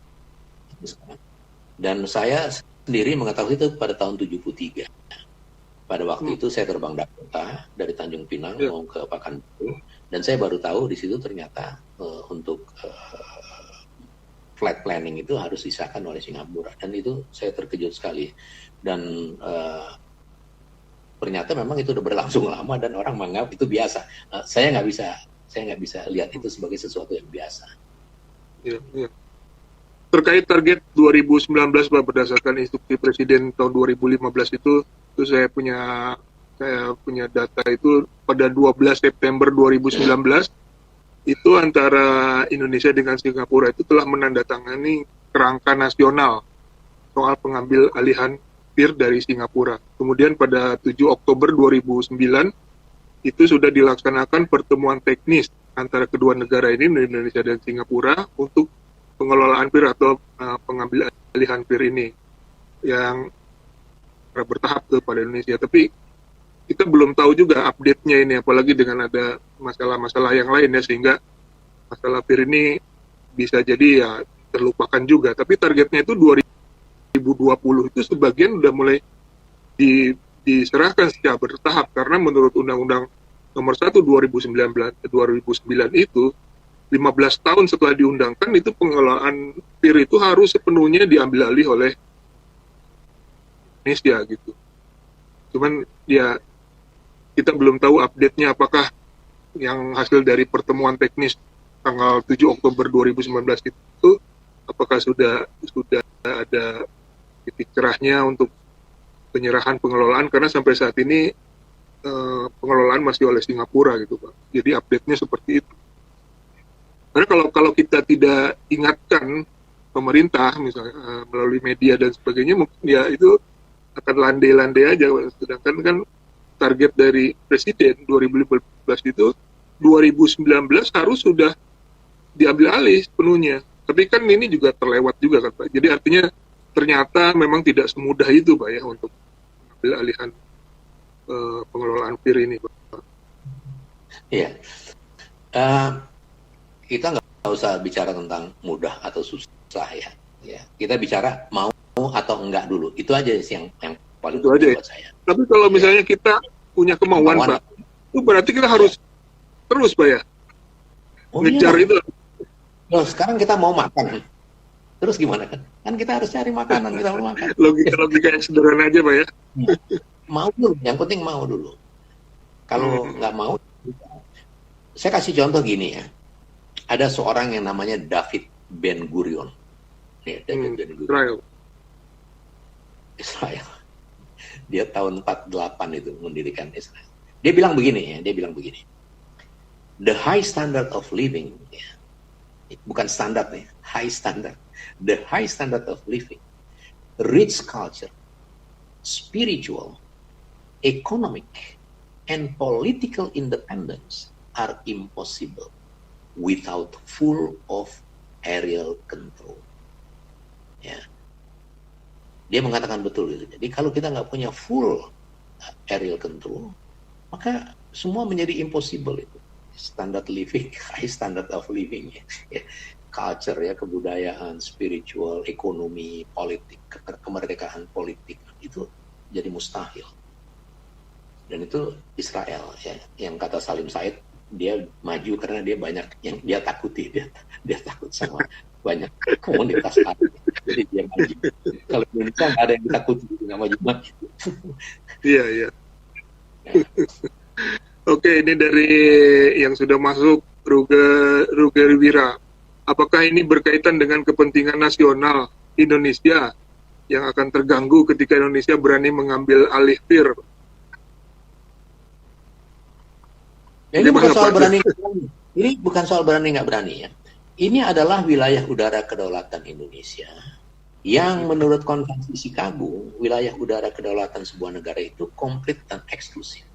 Dan saya sendiri mengetahui itu pada tahun 73. Pada waktu itu saya terbang Dakota dari Tanjung Pinang mau ke Pekanbaru, dan saya baru tahu di situ ternyata untuk flight planning itu harus disahkan oleh Singapura, dan itu saya terkejut sekali. Dan ternyata memang itu sudah berlangsung lama dan orang menganggap itu biasa. Saya nggak bisa lihat itu sebagai sesuatu yang biasa. Iya. Terkait target 2019 Pak, berdasarkan instruksi Presiden tahun 2015 itu saya punya data itu pada 12 September 2019 itu antara Indonesia dengan Singapura itu telah menandatangani kerangka nasional soal pengambil alihan PIR dari Singapura. Kemudian pada 7 Oktober 2009 itu sudah dilaksanakan pertemuan teknis antara kedua negara ini, Indonesia dan Singapura, untuk pengelolaan PIR atau pengambil alihan PIR ini yang bertahap kepada Indonesia. Tapi kita belum tahu juga update-nya ini, apalagi dengan ada masalah-masalah yang lain ya, sehingga masalah PIR ini bisa jadi ya terlupakan juga. Tapi targetnya itu 2020 itu sebagian udah mulai diserahkan secara bertahap, karena menurut Undang-Undang Nomor 1 2009 itu 15 tahun setelah diundangkan itu pengelolaan PIR itu harus sepenuhnya diambil alih oleh Indonesia gitu. Cuman ya kita belum tahu update-nya, apakah yang hasil dari pertemuan teknis tanggal 7 Oktober 2019 itu apakah sudah ada titik cerahnya untuk penyerahan pengelolaan, karena sampai saat ini pengelolaan masih oleh Singapura gitu Pak. Jadi update-nya seperti itu. Karena kalau kita tidak ingatkan pemerintah misalnya melalui media dan sebagainya, mungkin ya itu akan landai-landai aja. Sedangkan kan target dari Presiden 2015 itu 2019 harus sudah diambil alih sepenuhnya. Tapi kan ini juga terlewat juga kan Pak. Jadi artinya ternyata memang tidak semudah itu Pak ya untuk mengambil alihan pengelolaan PIR ini Pak. Iya. Kita nggak usah bicara tentang mudah atau susah ya. Kita bicara mau atau enggak dulu. Itu aja sih yang paling penting buat saya. Tapi kalau misalnya kita punya kemauan Pak, itu berarti kita harus terus Pak ya ngejar itu. Loh, sekarang kita mau makan, terus gimana kan? Kan kita harus cari makanan, kita mau makan. Logika yang sederhana aja Pak ya. Mau dulu, yang penting mau dulu. Kalau nggak mau, saya kasih contoh gini ya. Ada seorang yang namanya David Ben Gurion. Ya, David Ben Gurion. Israel. Dia tahun 48 itu mendirikan Israel. Dia bilang begini. The high standard of living, ya, bukan standar nih, high standard. The high standard of living, rich culture, spiritual, economic, and political independence are impossible without full of aerial control. Ya. Dia mengatakan betul itu. Jadi kalau kita nggak punya full aerial control, maka semua menjadi impossible itu. Standard living, high standard of living, ya. Culture, ya, kebudayaan, spiritual, ekonomi, politik, kemerdekaan politik itu jadi mustahil. Dan itu Israel, ya, yang kata Salim Said, dia maju karena dia banyak yang dia takuti, dia takut sama banyak komunitas lain, jadi dia maju. Kalau Indonesia nggak ada yang ditakuti, nggak maju. Iya. Ya. Oke, ini dari yang sudah masuk, Ruger Wira. Apakah ini berkaitan dengan kepentingan nasional Indonesia yang akan terganggu ketika Indonesia berani mengambil alih PIR? Ya, ini bukan soal berani nggak berani. Ini bukan soal berani nggak berani, ya. Ini adalah wilayah udara kedaulatan Indonesia yang menurut Konvensi Chicago, wilayah udara kedaulatan sebuah negara itu komplit dan eksklusif.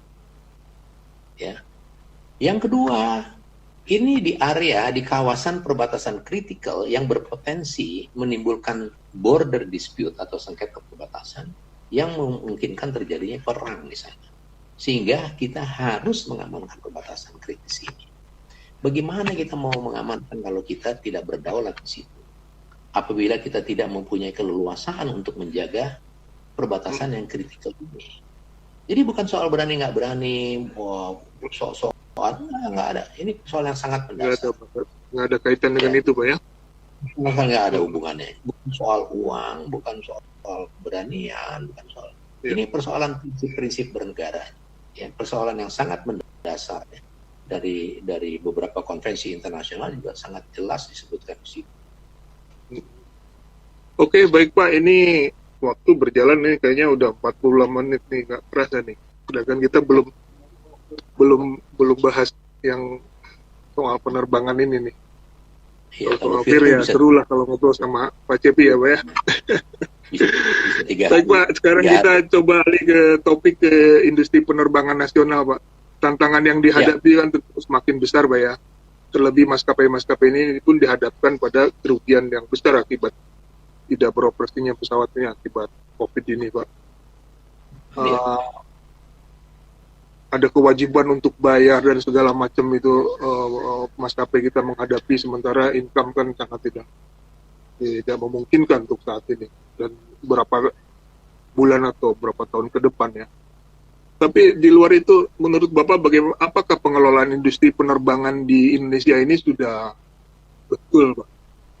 Ya. Yang kedua, ini di area, di kawasan perbatasan kritikal yang berpotensi menimbulkan border dispute atau sengketa perbatasan yang memungkinkan terjadinya perang di sana. Sehingga kita harus mengamankan perbatasan kritis ini. Bagaimana kita mau mengamankan kalau kita tidak berdaulat di situ? Apabila kita tidak mempunyai keleluasaan untuk menjaga perbatasan yang kritikal ini. Jadi bukan soal berani nggak berani, soal nggak ada. Ini soal yang sangat mendasar. Nggak ada kaitan dengan itu, Pak, ya? Nggak ada hubungannya. Bukan soal uang, bukan soal keberanian, bukan soal. Ini persoalan prinsip-prinsip bernegara. Ya, persoalan yang sangat mendasar, ya. Dari beberapa konvensi internasional juga sangat jelas disebutkan di situ. Oke, baik Pak. Ini waktu berjalan nih, kayaknya udah 40 menit nih, nggak kerasa nih. Sedangkan kita belum bahas yang soal penerbangan ini nih. Ya, kalau PIR ya seru lah kalau ngobrol sama Pak Cepi, ya Pak, ya. Baik Pak, sekarang kita coba alih ke topik ke industri penerbangan nasional, Pak. Tantangan yang dihadapi kan tentu semakin besar, Pak, ya. Terlebih maskapai-maskapai ini pun dihadapkan pada kerugian yang besar akibat tidak beroperasinya pesawatnya akibat COVID ini, Pak. Ada kewajiban untuk bayar dan segala macam itu maskapai kita menghadapi, sementara income kan sangat tidak memungkinkan untuk saat ini dan berapa bulan atau berapa tahun ke depan, ya. Tapi di luar itu, menurut Bapak bagaimana? Apakah pengelolaan industri penerbangan di Indonesia ini sudah betul, Pak?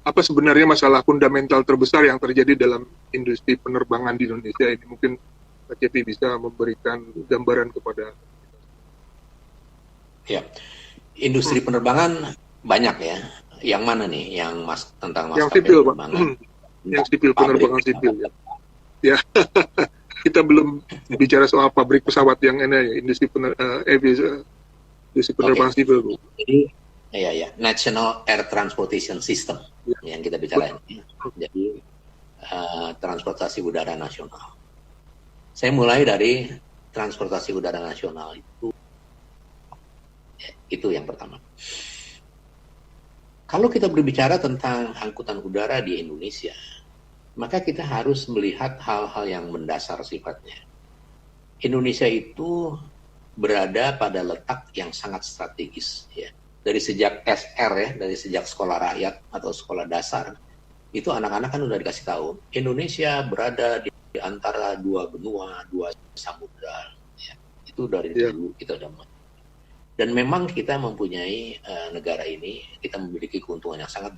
Apa sebenarnya masalah fundamental terbesar yang terjadi dalam industri penerbangan di Indonesia ini? Mungkin Pak Cepi bisa memberikan gambaran kepada. Ya, industri penerbangan banyak, ya. Yang mana nih? Tentang maskapai yang sipil, penerbangan? Pak. Yang sipil, penerbangan sipil. Ya. Kita belum bicara soal pabrik pesawat yang ini, ya, industri penerbangan sipil, Bu. Jadi, ya, National Air Transportation System yang kita bicarain. Jadi, transportasi udara nasional. Saya mulai dari transportasi udara nasional itu yang pertama. Kalau kita berbicara tentang angkutan udara di Indonesia, maka kita harus melihat hal-hal yang mendasar sifatnya. Indonesia itu berada pada letak yang sangat strategis, ya. Dari sejak SR, ya, dari sejak sekolah rakyat atau sekolah dasar, itu anak-anak kan udah dikasih tahu, Indonesia berada di antara dua benua, dua samudra, ya. Itu dari dulu kita udah. Dan memang kita mempunyai negara ini, kita memiliki keuntungan yang sangat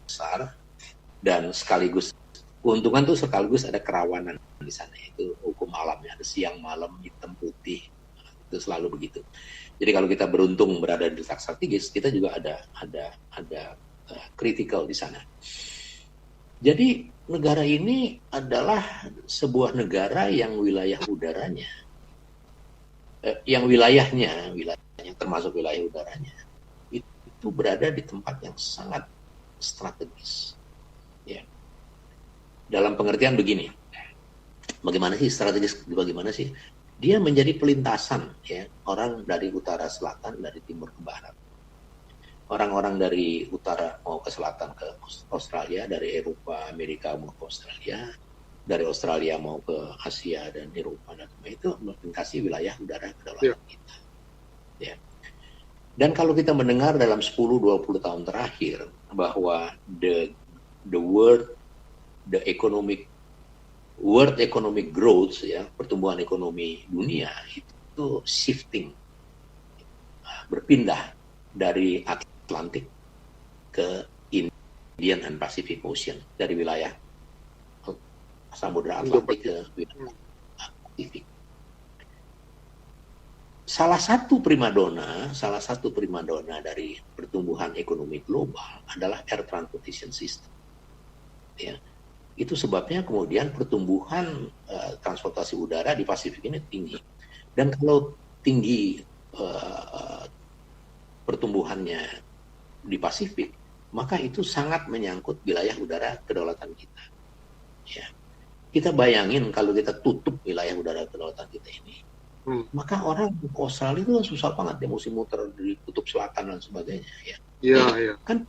besar, dan sekaligus keuntungan tuh sekaligus ada kerawanan di sana, itu hukum alamnya, ada siang malam, hitam putih, Itu selalu begitu. Jadi kalau kita beruntung berada di letak strategis, kita juga ada critical di sana. Jadi negara ini adalah sebuah negara yang wilayah udaranya, wilayahnya termasuk wilayah udaranya itu berada di tempat yang sangat strategis. Ya. Dalam pengertian begini, bagaimana sih strategis? Bagaimana sih? Dia menjadi pelintasan, ya, orang dari utara selatan, dari timur ke barat. Orang-orang dari utara mau ke selatan ke Australia, dari Eropa, Amerika mau ke Australia, dari Australia mau ke Asia dan Eropa, dan itu melintasi wilayah udara kedaulatan kita. Ya. Dan kalau kita mendengar dalam 10-20 tahun terakhir bahwa the world economic growth, ya, pertumbuhan ekonomi dunia itu shifting, berpindah dari Atlantik ke Indian and Pacific Ocean, dari wilayah Samudra Atlantik ke wilayah Pasifik. Salah satu primadona dari pertumbuhan ekonomi global adalah air transportation system. Ya. Itu sebabnya kemudian pertumbuhan transportasi udara di Pasifik ini tinggi. Dan kalau tinggi pertumbuhannya di Pasifik, maka itu sangat menyangkut wilayah udara kedaulatan kita. Ya. Kita bayangin kalau kita tutup wilayah udara kedaulatan kita ini, maka orang ke Australia itu susah banget, dia mesti muter di kutub selatan dan sebagainya. Ya. Iya. Kan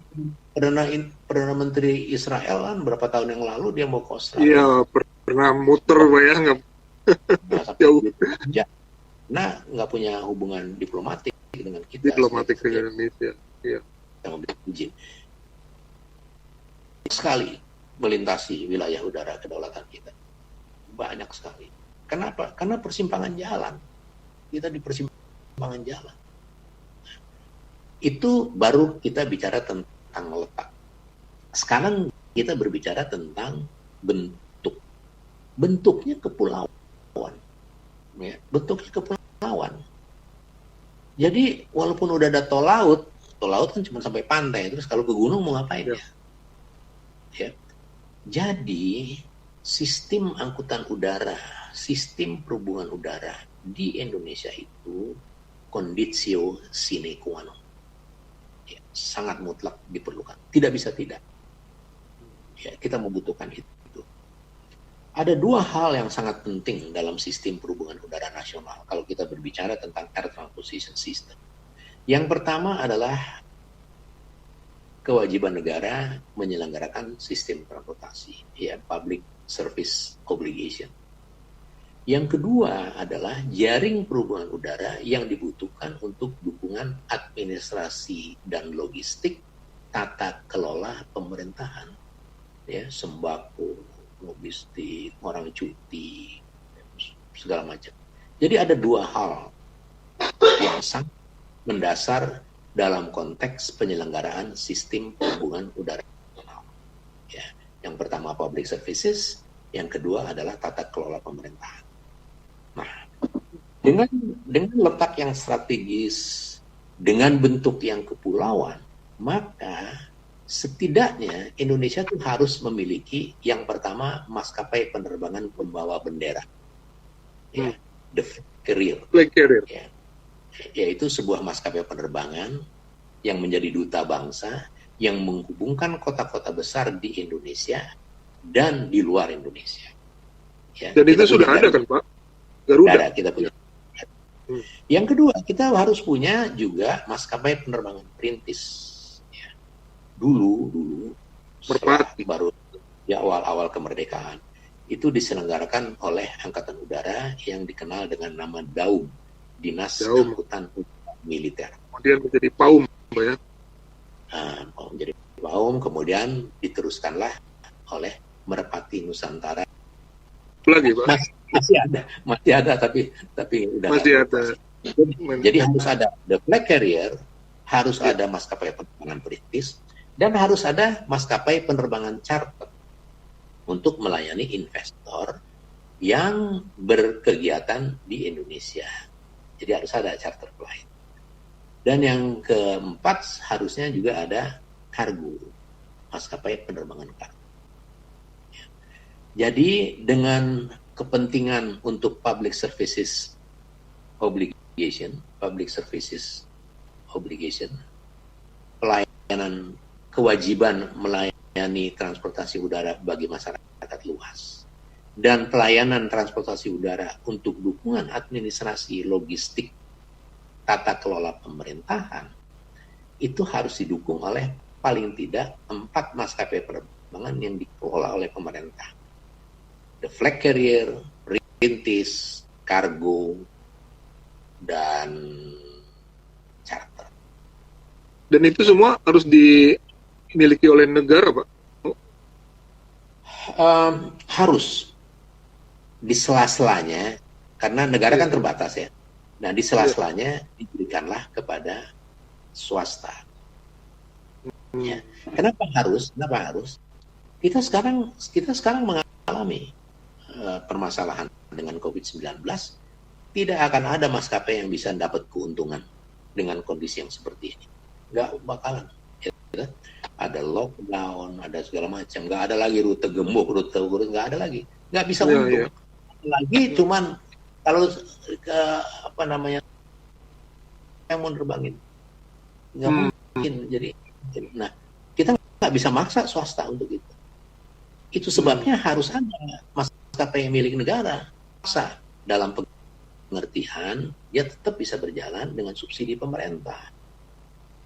Perdana Menteri Israel kan berapa tahun yang lalu dia mau ke Australia. Iya, pernah muter, ya, nggak jauh. Nah, nggak punya hubungan diplomatik dengan kita. Diplomatik dengan Indonesia. Iya. Yang memberi izin. Sekali melintasi wilayah udara kedaulatan kita. Banyak sekali. Kenapa? Karena persimpangan jalan. Kita di persimpangan jalan. Itu baru kita bicara tentang letak. Sekarang kita berbicara tentang bentuk. Bentuknya kepulauan. Ya, bentuknya kepulauan. Jadi walaupun udah ada tol laut kan cuma sampai pantai. Terus kalau ke gunung mau ngapain ya? Ya. Jadi sistem angkutan udara, sistem perhubungan udara di Indonesia itu conditio sine qua non. Ya, sangat mutlak diperlukan. Tidak bisa tidak. Ya, kita membutuhkan itu. Ada dua hal yang sangat penting dalam sistem perhubungan udara nasional kalau kita berbicara tentang air transportation system. Yang pertama adalah kewajiban negara menyelenggarakan sistem transportasi, ya, public service obligation. Yang kedua adalah jaring perhubungan udara yang dibutuhkan untuk dukungan administrasi dan logistik, tata kelola pemerintahan, ya, sembako, logistik, orang cuti, segala macam. Jadi ada dua hal yang sangat mendasar dalam konteks penyelenggaraan sistem perhubungan udara nasional. Ya, yang pertama public services, yang kedua adalah tata kelola pemerintahan. Nah, dengan letak yang strategis, dengan bentuk yang kepulauan, maka setidaknya Indonesia itu harus memiliki yang pertama maskapai penerbangan pembawa bendera, ya, the flag carrier, ya, yaitu sebuah maskapai penerbangan yang menjadi duta bangsa yang menghubungkan kota-kota besar di Indonesia dan di luar Indonesia. Ya, dan itu sudah ada kan, Pak? Garuda. Ada, kita punya. Yang kedua, kita harus punya juga maskapai penerbangan perintis. Dulu baru ya awal-awal kemerdekaan itu diselenggarakan oleh Angkatan Udara yang dikenal dengan nama DAUM, Dinas Angkutan Udara Militer. Kemudian menjadi PAUM, ya. Menjadi PAUM, kemudian diteruskanlah oleh Merpati Nusantara. Lagi, Pak? Masih ada, tapi udah masih ada. Jadi harus ada the flag carrier, harus ada maskapai penerbangan perintis, dan harus ada maskapai penerbangan charter untuk melayani investor yang berkegiatan di Indonesia. Jadi harus ada charter flight. Dan yang keempat harusnya juga ada kargo, maskapai penerbangan kargo. Jadi dengan kepentingan untuk public services obligation, pelayanan kewajiban melayani transportasi udara bagi masyarakat luas, dan pelayanan transportasi udara untuk dukungan administrasi logistik tata kelola pemerintahan, itu harus didukung oleh paling tidak 4 maskapai penerbangan yang dikelola oleh pemerintah. The flag carrier, rintis, kargo, dan charter. Dan itu semua harus dimiliki oleh negara, Pak? Harus di sela-selanya, karena negara kan terbatas ya. Nah, di sela-selanya diberikanlah kepada swasta. Ya. Kenapa harus? Kita sekarang mengalami permasalahan dengan COVID-19. Tidak akan ada maskapai yang bisa dapat keuntungan dengan kondisi yang seperti ini. Nggak bakalan. Ya, ada lockdown, ada segala macam. Nggak ada lagi rute gemuk, rute urut, nggak ada lagi. Nggak bisa untung. Lagi cuman kalau yang mau nerbangin. Nggak mungkin. Jadi, nah, kita nggak bisa maksa swasta untuk itu. Itu sebabnya harus ada maskapai milik negara. Maksa dalam pengertian, dia tetap bisa berjalan dengan subsidi pemerintah.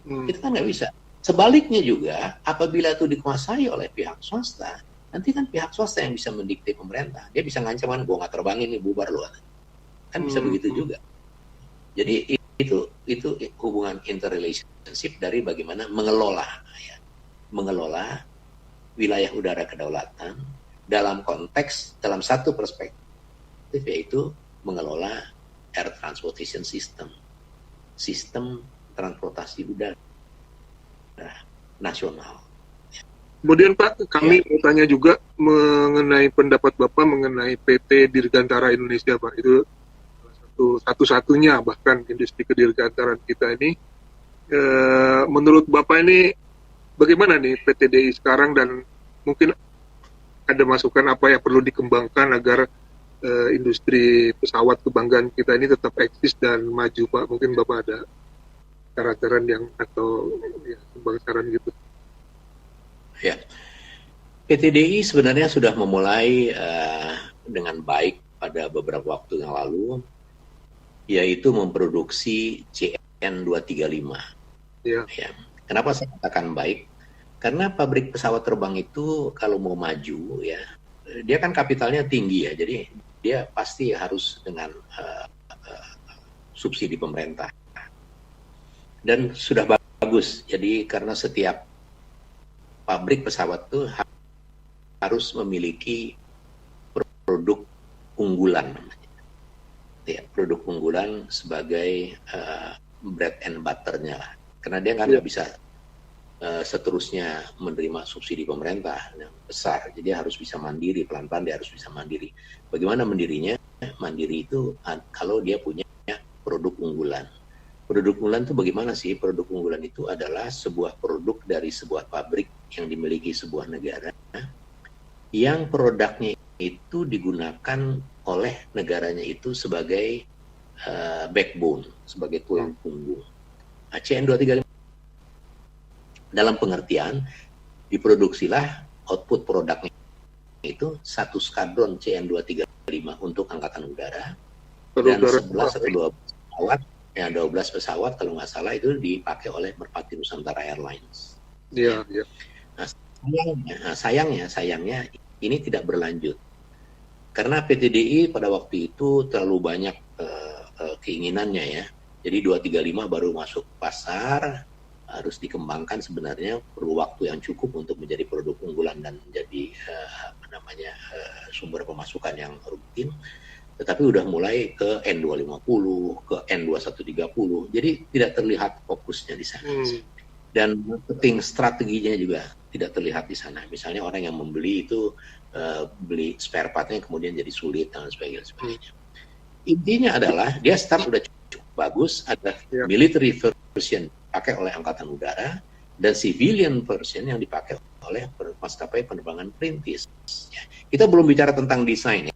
Kita kan nggak bisa. Sebaliknya juga, apabila itu dikuasai oleh pihak swasta, nanti kan pihak swasta yang bisa mendikte pemerintah. Dia bisa ngancam, kan, gue nggak terbangin nih, bubar lu. Kan bisa begitu juga. Jadi itu hubungan interrelationship dari bagaimana mengelola wilayah udara kedaulatan dalam satu perspektif, yaitu mengelola air transportation sistem transportasi udara nasional. Kemudian Pak, kami mau tanya juga mengenai pendapat Bapak mengenai PT Dirgantara Indonesia, Pak. Itu satu-satunya bahkan industri kedirgantaraan kita ini. Menurut Bapak ini bagaimana nih PT DI sekarang, dan mungkin ada masukan apa yang perlu dikembangkan agar industri pesawat kebanggaan kita ini tetap eksis dan maju, Pak? Mungkin Bapak ada saran-saran atau sumbang saran gitu. Ya, PT DI sebenarnya sudah memulai dengan baik pada beberapa waktu yang lalu, yaitu memproduksi CN235. Ya. Kenapa saya katakan baik? Karena pabrik pesawat terbang itu kalau mau maju, ya, dia kan kapitalnya tinggi ya, jadi dia pasti harus dengan subsidi pemerintah. Dan sudah bagus, jadi karena setiap pabrik pesawat itu harus memiliki produk unggulan, ya, produk unggulan sebagai bread and butter-nya lah. Karena dia kan nggak bisa seterusnya menerima subsidi pemerintah yang besar, jadi harus bisa mandiri, pelan-pelan dia harus bisa mandiri. Bagaimana mandirinya? Mandiri itu kalau dia punya produk unggulan. Produk unggulan itu bagaimana sih? Produk unggulan itu adalah sebuah produk dari sebuah pabrik yang dimiliki sebuah negara, yang produknya itu digunakan oleh negaranya itu sebagai backbone, sebagai tulang punggung. CN235 dalam pengertian diproduksilah output produknya itu satu skadron CN235 untuk angkatan udara, dan 11 atau 12 pesawat, 12 pesawat kalau nggak salah itu dipakai oleh Merpati Nusantara Airlines. Iya. Nah, sayangnya ini tidak berlanjut karena PT DI pada waktu itu terlalu banyak keinginannya ya. Jadi 235 baru masuk pasar, harus dikembangkan, sebenarnya perlu waktu yang cukup untuk menjadi produk unggulan dan menjadi sumber pemasukan yang rutin. Tetapi udah mulai ke N250, ke N2130, jadi tidak terlihat fokusnya di sana. Dan marketing strateginya juga tidak terlihat di sana. Misalnya orang yang membeli itu beli spare partnya kemudian jadi sulit dan sebagainya. Intinya adalah dia start udah bagus, ada Ya. military version dipakai oleh Angkatan Udara, dan civilian version yang dipakai oleh maskapai penerbangan perintis. Ya. Kita belum bicara tentang desain, ya.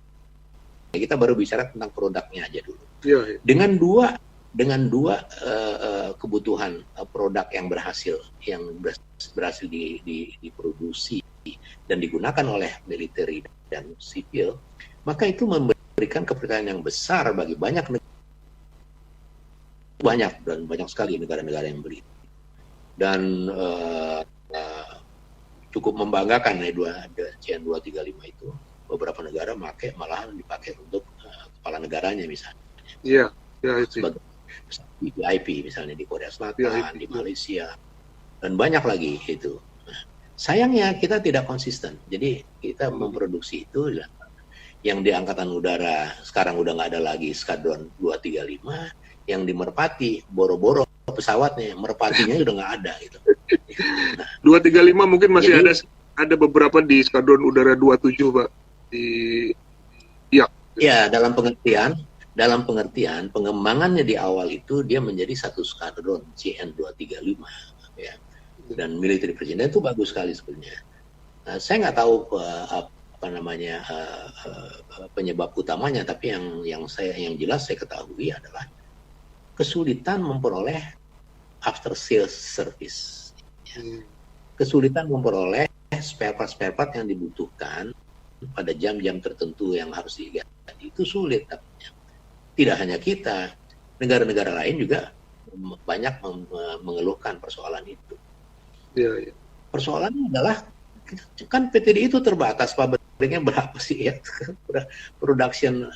Kita baru bicara tentang produknya aja dulu. Ya, ya. Dengan dua kebutuhan produk yang berhasil diproduksi dan digunakan oleh militer dan sipil, maka itu memberikan kepercayaan yang besar bagi banyak sekali negara-negara yang beli, dan cukup membanggakan CN235 itu beberapa negara malahan dipakai untuk kepala negaranya misalnya. Iya, ya itu. Sebagai VIP misalnya di Korea Selatan, VIP. di Malaysia, dan banyak lagi itu. Nah, sayangnya kita tidak konsisten. Jadi kita memproduksi itu yang di Angkatan Udara sekarang udah nggak ada lagi Skadron 235, yang di Merpati boro-boro pesawatnya, Merpatinya udah nggak ada gitu. Nah, 235 mungkin masih jadi, ada beberapa di Skadron Udara 27, Pak. Ya, dalam pengertian pengembangannya di awal itu dia menjadi satu skadron CN235, ya. Dan military version itu bagus sekali sebenarnya. Saya nggak tahu penyebab utamanya, tapi yang jelas saya ketahui adalah kesulitan memperoleh after sales service. Ya. Kesulitan memperoleh spare part yang dibutuhkan pada jam-jam tertentu yang harus diganti, itu sulit. Tidak hanya kita, negara-negara lain juga banyak mengeluhkan persoalan itu. Ya, ya. Persoalannya adalah kan PTDI itu terbatas, pabriknya berapa sih ya? Production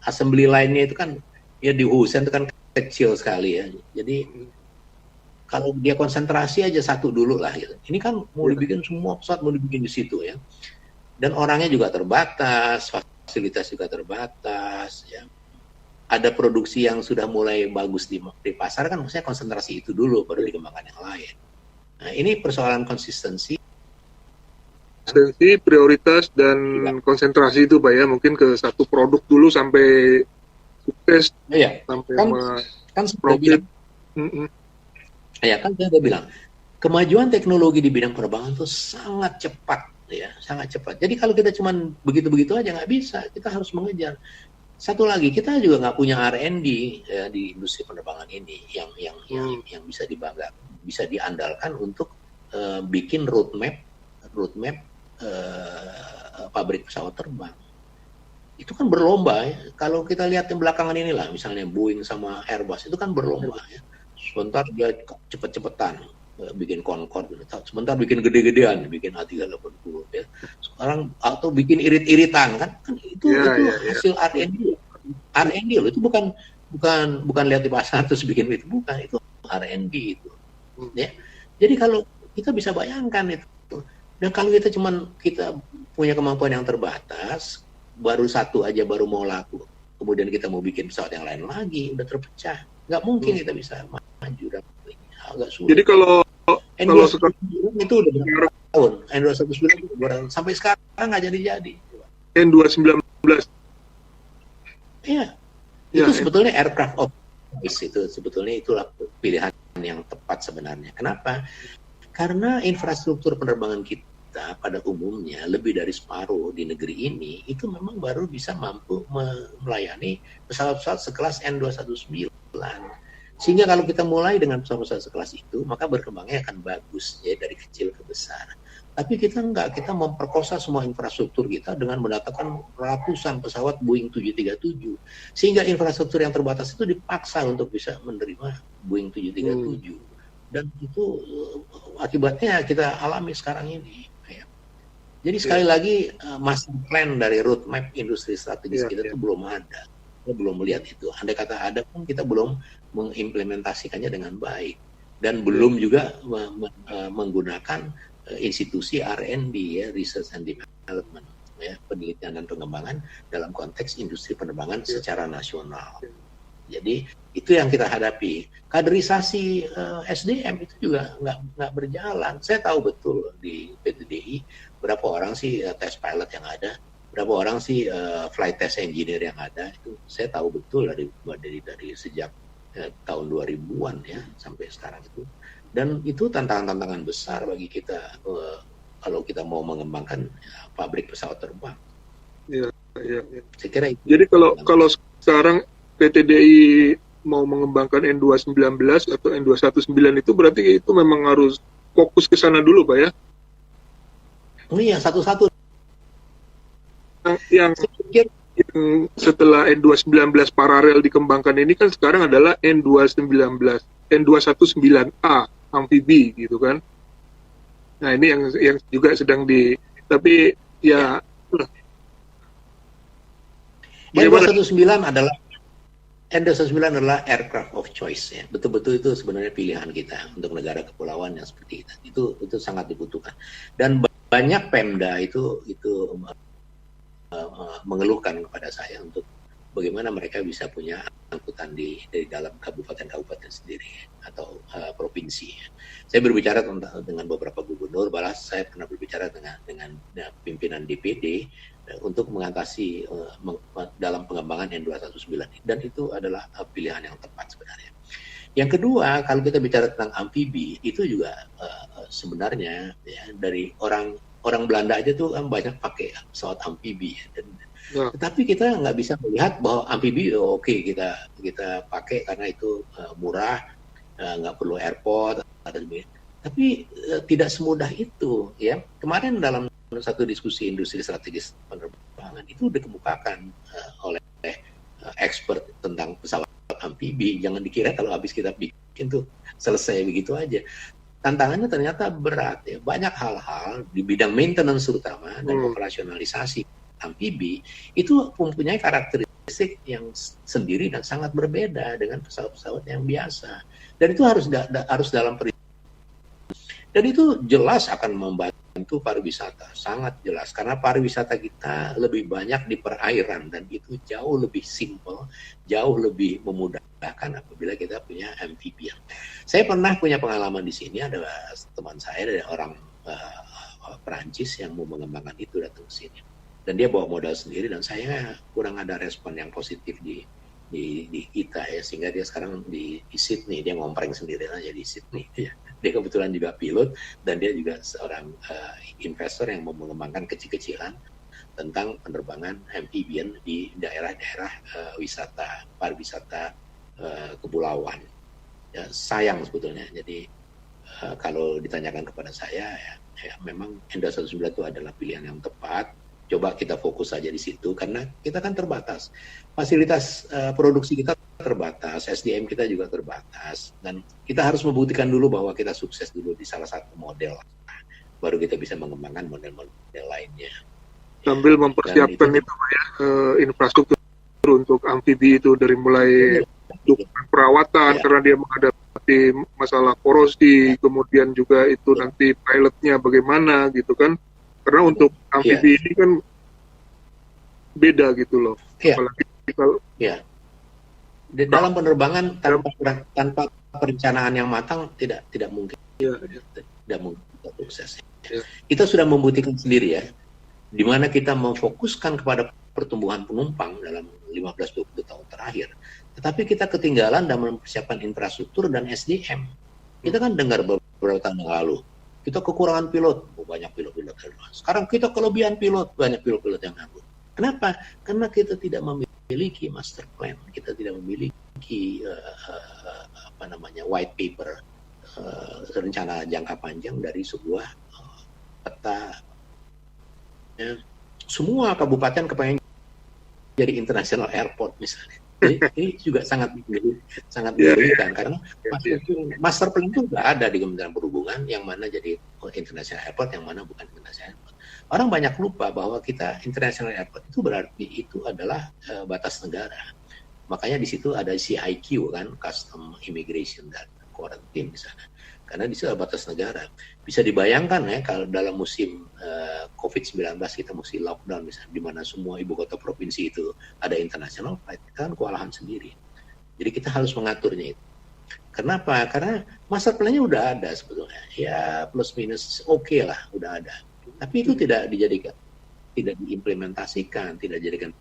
assembly line-nya itu kan ya di Husen itu kan kecil sekali ya. Jadi kalau dia konsentrasi aja satu dulu lah gitu. Ini kan mau dibikin semua pesawat mau dibikin di situ ya. Dan orangnya juga terbatas, fasilitas juga terbatas ya. Ada produksi yang sudah mulai bagus di pasar kan, maksudnya konsentrasi itu dulu baru dikembangkan yang lain. Nah, ini persoalan konsistensi, prioritas dan konsentrasi itu, Pak ya. Mungkin ke satu produk dulu sampai sukses, ya, sampai kan sudah bilang. Ya kan saya udah bilang, kemajuan teknologi di bidang penerbangan itu sangat cepat, ya, sangat cepat. Jadi kalau kita cuma begitu-begitu aja nggak bisa, kita harus mengejar. Satu lagi, kita juga nggak punya R&D ya, di industri penerbangan ini yang bisa dibanggakan, bisa diandalkan untuk bikin roadmap pabrik pesawat terbang. Itu kan berlomba ya. Kalau kita lihat yang belakangan inilah, misalnya Boeing sama Airbus itu kan berlomba ya. Sebentar dia cepet-cepetan bikin Concorde, sebentar bikin gede-gedean, bikin A380 ya. Sekarang atau bikin irit-iritan kan itu hasil R&D loh. Itu bukan lihat di pasar terus bikin itu, bukan, itu R&D itu. Ya. Jadi kalau kita bisa bayangkan itu. Dan kalau kita punya kemampuan yang terbatas, baru satu aja baru mau laku, kemudian kita mau bikin pesawat yang lain lagi, udah terpecah. Nggak mungkin kita bisa maju dan agak sulit. Jadi kalau sekarang itu udah berapa tahun? N219 sampai sekarang nggak jadi. N219. Iya. Itu sebetulnya aircraft of choice, itu sebetulnya itulah pilihan yang tepat sebenarnya. Kenapa? Karena infrastruktur penerbangan kita pada umumnya lebih dari separuh di negeri ini itu memang baru bisa mampu melayani pesawat-pesawat sekelas N219. Sehingga kalau kita mulai dengan pesawat-pesawat sekelas itu, maka berkembangnya akan bagus ya, dari kecil ke besar. Tapi kita memperkosa semua infrastruktur kita dengan mendatangkan ratusan pesawat Boeing 737. Sehingga infrastruktur yang terbatas itu dipaksa untuk bisa menerima Boeing 737. Dan itu akibatnya kita alami sekarang ini. Ya. Jadi sekali lagi master plan dari roadmap industri strategis kita itu belum ada. Kita belum melihat itu. Andai kata ada pun kita belum mengimplementasikannya dengan baik. Dan belum juga menggunakan institusi R&D ya, research and development ya, penelitian dan pengembangan dalam konteks industri penerbangan secara nasional. Jadi itu yang kita hadapi. Kaderisasi SDM itu juga nggak berjalan. Saya tahu betul di PTDI berapa orang sih tes pilot yang ada, berapa orang sih flight test engineer yang ada itu saya tahu betul dari sejak tahun 2000-an ya sampai sekarang itu, dan itu tantangan besar bagi kita kalau kita mau mengembangkan pabrik pesawat terbang. Iya. Saya kira itu. Jadi kalau sekarang PTDI mau mengembangkan N219 atau N219 itu berarti itu memang harus fokus ke sana dulu, Pak ya? Oh iya, satu-satu. Yang setelah N219 paralel dikembangkan ini kan sekarang adalah N219A amfibi gitu kan. Nah ini yang juga sedang tapi ya. N219 adalah aircraft of choice ya. Betul-betul itu sebenarnya pilihan kita untuk negara kepulauan yang seperti kita. Itu sangat dibutuhkan. Dan banyak Pemda itu mengeluhkan kepada saya untuk bagaimana mereka bisa punya angkutan dari dalam kabupaten-kabupaten sendiri atau provinsi. Saya berbicara dengan beberapa gubernur, balas saya pernah berbicara dengan pimpinan DPD untuk mengatasi dalam pengembangan N219, dan itu adalah pilihan yang tepat sebenarnya. Yang kedua, kalau kita bicara tentang amfibi, itu juga sebenarnya ya, dari orang Belanda aja tuh kan banyak pakai pesawat amfibi. Tetapi kita nggak bisa melihat bahwa amfibi oke, kita pakai karena itu murah, nggak perlu airport, tapi tidak semudah itu ya. Kemarin dalam satu diskusi industri strategis penerbangan itu dikemukakan oleh expert tentang pesawat amfibi. Jangan dikira kalau habis kita bikin tuh selesai begitu aja. Tantangannya ternyata berat ya. Banyak hal-hal di bidang maintenance terutama dan operasionalisasi amfibi itu mempunyai karakteristik yang sendiri dan sangat berbeda dengan pesawat-pesawat yang biasa. Dan itu harus dalam perhitungan. Dan itu jelas akan membantu pariwisata, sangat jelas. Karena pariwisata kita lebih banyak di perairan dan itu jauh lebih simple, jauh lebih memudahkan apabila kita punya amphibian. Saya pernah punya pengalaman di sini, ada teman saya dari orang Perancis yang mau mengembangkan itu datang ke sini. Dan dia bawa modal sendiri dan saya kurang ada respon yang positif di kita ya, sehingga dia sekarang di Sydney, dia ngompreng sendiri aja di Sydney ya. Dia kebetulan juga pilot dan dia juga seorang investor yang mau mengembangkan kecil-kecilan tentang penerbangan amphibian di daerah-daerah pariwisata kepulauan. Ya, sayang sebetulnya. Jadi kalau ditanyakan kepada saya ya memang N219 itu adalah pilihan yang tepat. Coba kita fokus saja di situ karena kita kan terbatas. Fasilitas produksi kita terbatas, SDM kita juga terbatas, dan kita harus membuktikan dulu bahwa kita sukses dulu di salah satu model, baru kita bisa mengembangkan model-model lainnya. Sambil mempersiapkan itu ya, infrastruktur untuk amfibi itu dari mulai perawatan karena dia menghadapi masalah korosi, kemudian juga itu nanti pilotnya bagaimana gitu kan. Karena untuk amfibi ini kan beda gitu loh. Apalagi kalau dalam penerbangan tanpa perencanaan yang matang tidak mungkin. Tidak mungkin kita sukses. Kita sudah membuktikan sendiri ya, di mana kita memfokuskan kepada pertumbuhan penumpang dalam 15-20 tahun terakhir. Tetapi kita ketinggalan dalam mempersiapkan infrastruktur dan SDM. Kita kan dengar beberapa tahun yang lalu, kita kekurangan pilot, banyak pilot-pilot. Sekarang kita kelebihan pilot, banyak pilot-pilot yang nganggur. Kenapa? Karena kita tidak memiliki master plan, kita tidak memiliki white paper, rencana jangka panjang dari sebuah peta. Semua kabupaten kepengen jadi international airport misalnya. Jadi ini juga sangat menyulitkan karena master plan itu nggak ada di Kementerian Perhubungan yang mana jadi international airport, yang mana bukan international airport. Orang banyak lupa bahwa kita international airport itu berarti itu adalah batas negara. Makanya di situ ada CIQ kan, Custom Immigration dan Quarantine di sana. Karena di situ ada batas negara. Bisa dibayangkan ya kalau dalam musim COVID-19 kita mesti lockdown misalnya, di mana semua ibu kota provinsi itu ada international flight, kita kan kewalahan sendiri. Jadi kita harus mengaturnya itu. Kenapa? Karena master plan-nya udah ada sebetulnya. Ya plus minus oke lah, udah ada. Tapi itu tidak dijadikan tidak diimplementasikan, tidak dijadikan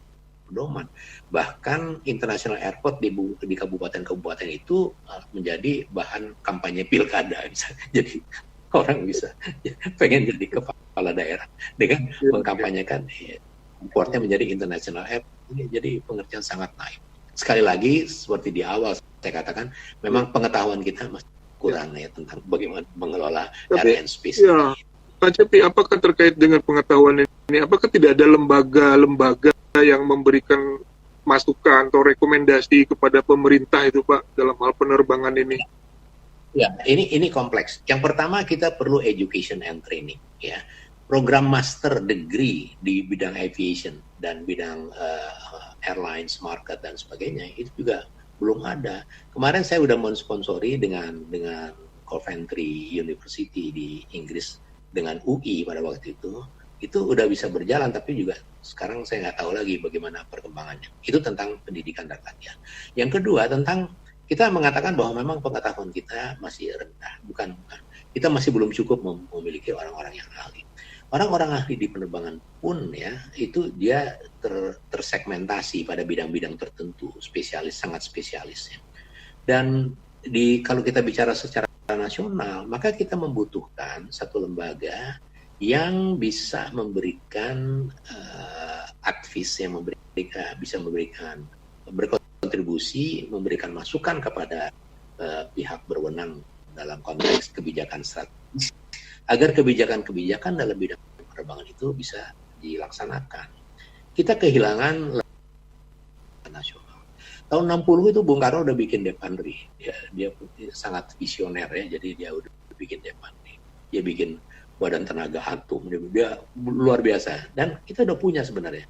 pedoman. Bahkan international airport di kabupaten-kabupaten itu menjadi bahan kampanye pilkada misalnya. Jadi orang bisa pengen jadi kepala daerah dengan mengkampanyekan airportnya menjadi international airport. Ini jadi pengertian sangat naif. Sekali lagi seperti di awal saya katakan, memang pengetahuan kita masih kurang ya tentang bagaimana mengelola area and space. Ya, Pak Cepi, apakah terkait dengan pengetahuan ini, apakah tidak ada lembaga-lembaga yang memberikan masukan atau rekomendasi kepada pemerintah itu Pak dalam hal penerbangan ini? Ya, ini kompleks. Yang pertama kita perlu education and training ya. Program master degree di bidang aviation dan bidang airlines, market dan sebagainya itu juga belum ada. Kemarin saya udah mensponsori dengan Coventry University di Inggris dengan UI pada waktu itu udah bisa berjalan, tapi juga sekarang saya nggak tahu lagi bagaimana perkembangannya. Itu tentang pendidikan dan latihan. Yang kedua tentang kita mengatakan bahwa memang pengetahuan kita masih rendah, bukan kita masih belum cukup memiliki orang-orang yang ahli. Orang-orang ahli di penerbangan pun ya itu dia tersegmentasi pada bidang-bidang tertentu, spesialis, sangat spesialis ya. Dan kalau kita bicara secara nasional, maka kita membutuhkan satu lembaga yang bisa memberikan advice, yang bisa memberikan berkontribusi, memberikan masukan kepada pihak berwenang dalam konteks kebijakan strategis, agar kebijakan-kebijakan dalam bidang penerbangan itu bisa dilaksanakan. Kita kehilangan nasional. Tahun 60 itu Bung Karno udah bikin Depanri. Dia sangat visioner ya, jadi dia udah bikin Depanri. Dia bikin Badan Tenaga Atom, dia luar biasa. Dan kita udah punya sebenarnya.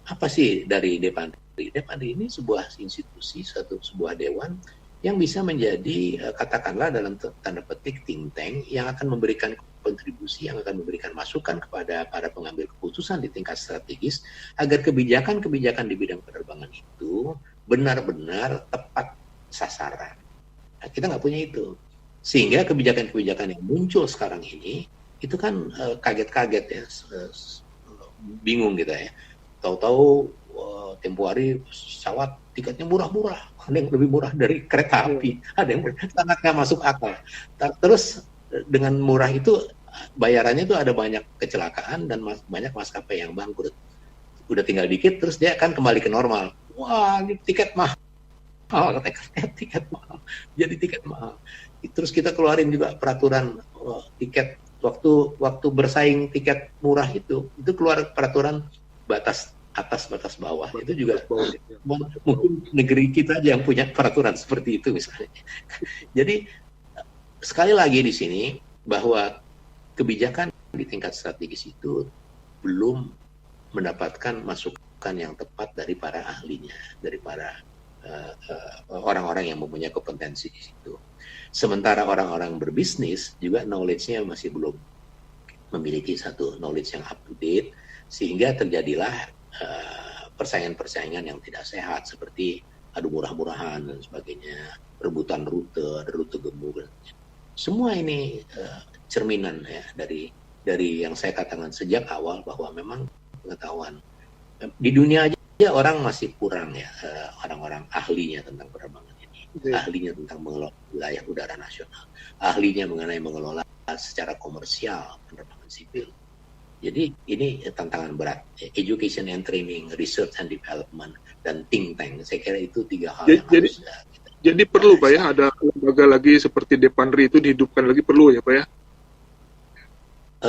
Apa sih dari Depanri? Depanri ini sebuah institusi, sebuah dewan yang bisa menjadi katakanlah dalam tanda petik think tank yang akan memberikan kontribusi, yang akan memberikan masukan kepada para pengambil keputusan di tingkat strategis agar kebijakan-kebijakan di bidang penerbangan itu benar-benar tepat sasaran. Nah, kita nggak punya itu. Sehingga kebijakan-kebijakan yang muncul sekarang ini itu kan kaget-kaget ya, bingung gitu ya. Tahu-tahu tempo hari pesawat tiketnya murah-murah, ada yang lebih murah dari kereta api, ada yang sangat nggak masuk akal. Terus dengan murah itu bayarannya itu ada banyak kecelakaan dan banyak maskapai yang bangkrut. Udah tinggal dikit terus dia akan kembali ke normal. Wah, ini tiket mahal, tiket mahal, jadi tiket mahal. Terus kita keluarin juga peraturan tiket waktu bersaing tiket murah itu keluar peraturan batas atas batas bawah. Itu juga mungkin negeri kita aja yang punya peraturan seperti itu misalnya. Jadi sekali lagi di sini bahwa kebijakan di tingkat strategis itu belum mendapatkan masukan yang tepat dari para ahlinya, dari para orang-orang yang mempunyai kompetensi di situ. Sementara orang-orang berbisnis juga knowledge-nya masih belum memiliki satu knowledge yang up to date, sehingga terjadilah persaingan-persaingan yang tidak sehat seperti adu murah-murahan dan sebagainya, rebutan rute gemuk. Semua ini cerminan ya dari yang saya katakan sejak awal bahwa memang pengetahuan di dunia aja orang masih kurang ya, orang-orang ahlinya tentang penerbangan ini, ahlinya tentang mengelola wilayah udara nasional, ahlinya mengenai mengelola secara komersial penerbangan sipil. Jadi ini tantangan berat, education and training, research and development, dan think tank. Saya kira itu tiga hal yang harus jadi perlu Pak ya, ada lembaga lagi seperti Depanri itu dihidupkan lagi, perlu ya Pak ya?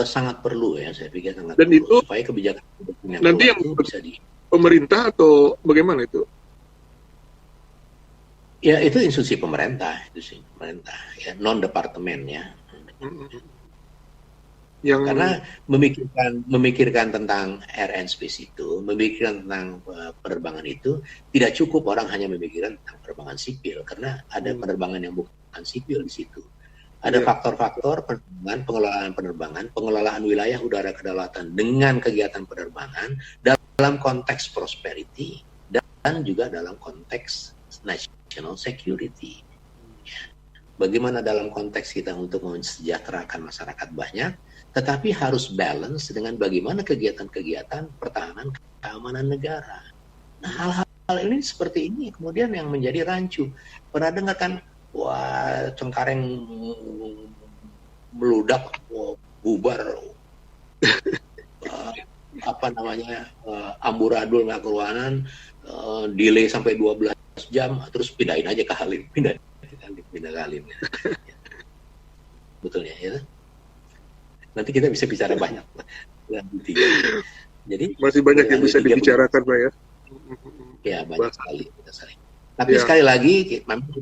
Sangat perlu ya, saya pikir sangat dan perlu. Itu supaya kebijakan yang nanti yang itu bisa pemerintah atau bagaimana itu? Ya itu institusi pemerintah, ya, non departemen ya. Karena memikirkan tentang air and space itu, memikirkan tentang penerbangan itu tidak cukup orang hanya memikirkan tentang penerbangan sipil, karena ada penerbangan yang bukan sipil di situ. Ada faktor-faktor penerbangan, pengelolaan wilayah udara kedaulatan dengan kegiatan penerbangan dalam konteks prosperity dan juga dalam konteks national security. Bagaimana dalam konteks kita untuk mensejahterakan masyarakat banyak, tetapi harus balance dengan bagaimana kegiatan-kegiatan pertahanan keamanan negara. Nah, hal-hal ini seperti ini kemudian yang menjadi rancu. Pernah dengar kan, wah, Cengkareng meludak, wah, bubar, apa namanya, amburadul nggak keruanan, delay sampai 12 jam, terus pindahin aja ke Halim, pindah ke Halim. Betul ya. Nanti kita bisa bicara banyak. Jadi masih banyak yang bisa dibicarakan, Pak ya. Ya, banyak sekali. Tapi sekali lagi,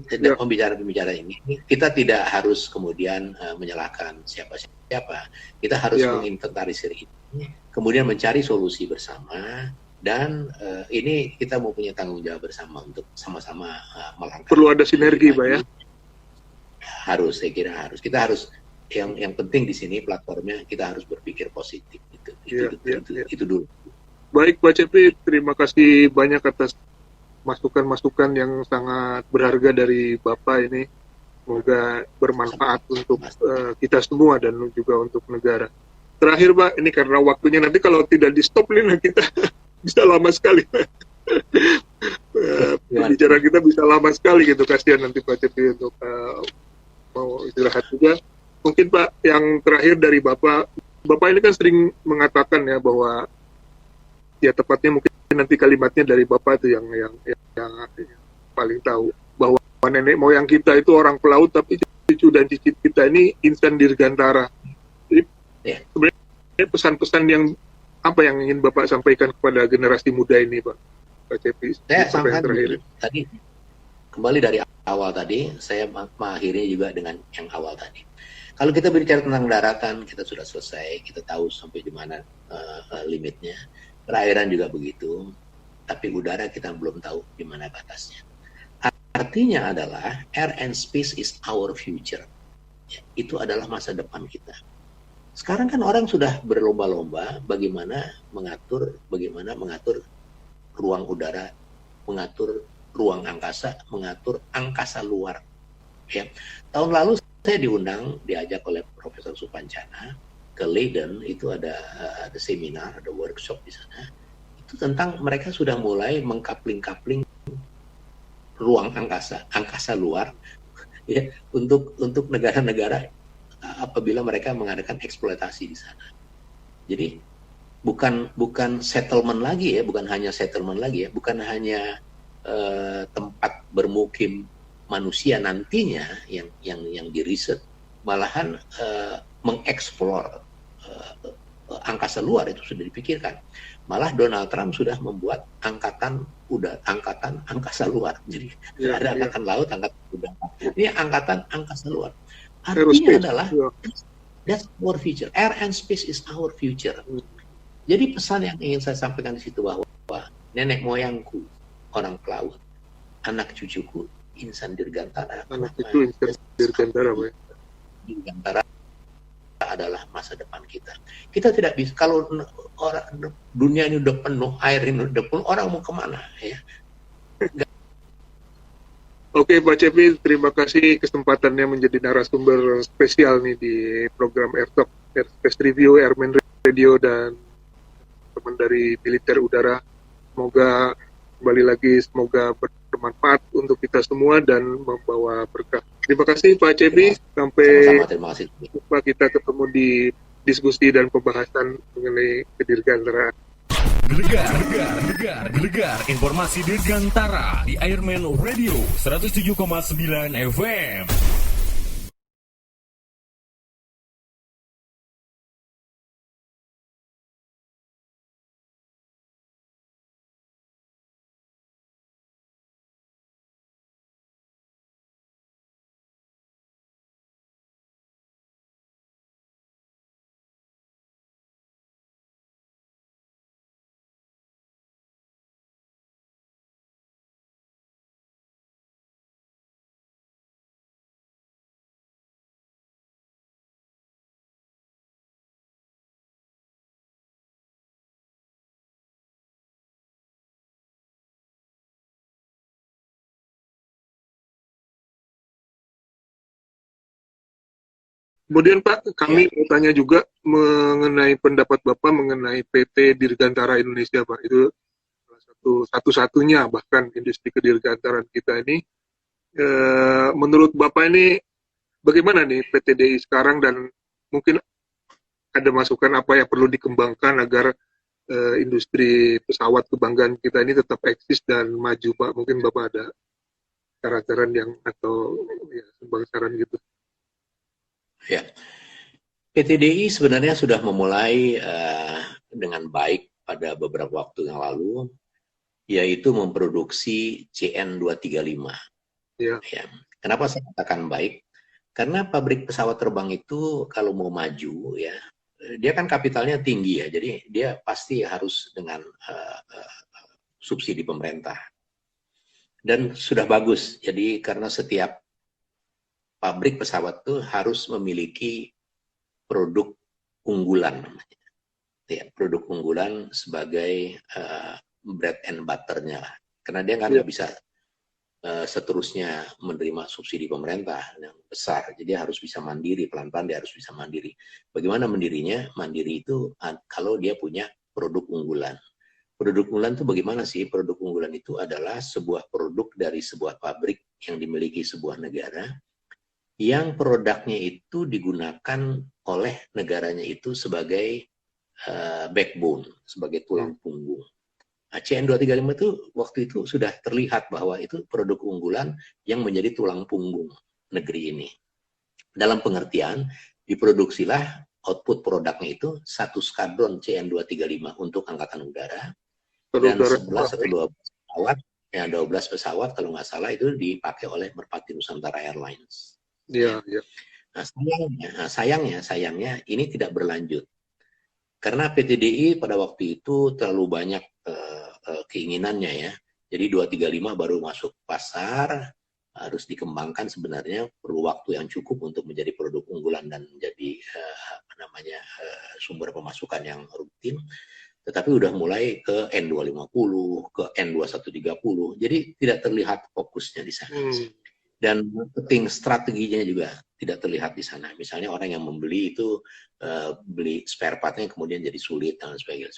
tidak pembicara-pembicara ini, kita tidak harus kemudian menyalahkan siapa-siapa. Kita harus menginventarisir ini, kemudian mencari solusi bersama, dan ini kita mempunyai tanggung jawab bersama untuk sama-sama melangkah. Perlu ada sinergi, Pak ya. Harus, saya kira harus. Kita harus, yang penting di sini platformnya kita harus berpikir positif. Itu dulu. Baik, Pak Cepi, terima kasih banyak atas masukan-masukan yang sangat berharga dari Bapak ini. Semoga bermanfaat untuk kita semua dan juga untuk negara. Terakhir, Pak, ini karena waktunya nanti kalau tidak di-stop nih kita bisa lama sekali. Pembicaraan kita bisa lama sekali gitu. Kasihan nanti Pak Cepi untuk mau istirahat juga. Mungkin Pak, yang terakhir dari Bapak ini kan sering mengatakan ya bahwa ya tepatnya mungkin nanti kalimatnya dari Bapak itu yang paling tahu bahwa nenek moyang kita itu orang pelaut, tapi cucu dan cicit kita ini insan dirgantara. Jadi sebenarnya pesan-pesan yang apa yang ingin Bapak sampaikan kepada generasi muda ini, Pak Cepi? Saya sampaikan tadi, kembali dari awal tadi, saya mengakhiri juga dengan yang awal tadi. Kalau kita berbicara tentang daratan, kita sudah selesai, kita tahu sampai di mana limitnya. Perairan juga begitu, tapi udara kita belum tahu di mana batasnya. Artinya adalah air and space is our future. Ya, itu adalah masa depan kita. Sekarang kan orang sudah berlomba-lomba bagaimana mengatur ruang udara, mengatur ruang angkasa, mengatur angkasa luar. Ya. Tahun lalu saya diajak oleh Profesor Supancana ke Leiden, itu ada seminar, ada workshop di sana. Itu tentang mereka sudah mulai mengkapling-kapling ruang angkasa luar, ya, untuk negara-negara apabila mereka mengadakan eksploitasi di sana. Jadi bukan settlement lagi ya, bukan hanya tempat bermukim manusia nantinya yang diriset, malahan mengeksplor angkasa luar itu sudah dipikirkan. Malah Donald Trump sudah membuat angkatan angkasa luar. Jadi ada angkatan laut, angkatan udara. Ini angkatan angkasa luar. Artinya adalah that's our future. Air and space is our future. Jadi pesan yang ingin saya sampaikan di situ bahwa nenek moyangku orang pelaut, anak cucuku insan dirgantara. Anak itu insan dirgantara, Pak. Dirgantara adalah masa depan kita. Kita tidak bisa, kalau dunia ini udah penuh, air ini udah penuh, orang mau kemana ya? Oke, Pak Cepi, terima kasih kesempatannya menjadi narasumber spesial nih di program AirTalk, Airspace Review, Airman Radio, dan teman dari Militer Udara. Semoga kembali lagi, semoga bermanfaat untuk kita semua dan membawa berkah. Terima kasih Pak Cepi, sampai jumpa, kita ketemu di diskusi dan pembahasan mengenai kedirgantaraan. Gelegar informasi Dirgantara di Airman Radio 107,9 FM. Kemudian Pak, kami mau tanya juga mengenai pendapat Bapak mengenai PT Dirgantara Indonesia, Pak. Itu salah satu-satunya bahkan industri kedirgantaraan kita ini. Menurut Bapak ini bagaimana nih PT DI sekarang, dan mungkin ada masukan apa yang perlu dikembangkan agar industri pesawat kebanggaan kita ini tetap eksis dan maju, Pak? Mungkin Bapak ada saran-saran yang atau ya, sumbang saran gitu. Ya, PT DI sebenarnya sudah memulai dengan baik pada beberapa waktu yang lalu, yaitu memproduksi CN235. Ya. Ya. Kenapa saya katakan baik? Karena pabrik pesawat terbang itu kalau mau maju, ya, dia kan kapitalnya tinggi ya, jadi dia pasti harus dengan subsidi pemerintah. Dan sudah bagus, jadi karena setiap pabrik pesawat itu harus memiliki produk unggulan, namanya. Ya, produk unggulan sebagai bread and butter-nya lah. Karena dia nggak bisa seterusnya menerima subsidi pemerintah yang besar. Jadi harus bisa mandiri, pelan-pelan dia harus bisa mandiri. Bagaimana mandirinya? Mandiri itu kalau dia punya produk unggulan. Produk unggulan itu bagaimana sih? Produk unggulan itu adalah sebuah produk dari sebuah pabrik yang dimiliki sebuah negara, yang produknya itu digunakan oleh negaranya itu sebagai backbone, sebagai tulang punggung. Nah, CN235 itu waktu itu sudah terlihat bahwa itu produk unggulan yang menjadi tulang punggung negeri ini. Dalam pengertian, diproduksilah output produknya itu satu skadron CN235 untuk Angkatan Udara, dan 11 atau 12 pesawat, ya 12 pesawat kalau nggak salah itu dipakai oleh Merpati Nusantara Airlines. Iya, iya. Nah, sayangnya ini tidak berlanjut. Karena PT DI pada waktu itu terlalu banyak keinginannya ya. Jadi 235 baru masuk pasar, harus dikembangkan, sebenarnya perlu waktu yang cukup untuk menjadi produk unggulan dan menjadi sumber pemasukan yang rutin. Tetapi udah mulai ke N250, ke N2130. Jadi tidak terlihat fokusnya di sana. Dan marketing strateginya juga tidak terlihat di sana. Misalnya orang yang membeli itu beli spare partnya kemudian jadi sulit dan sebagainya.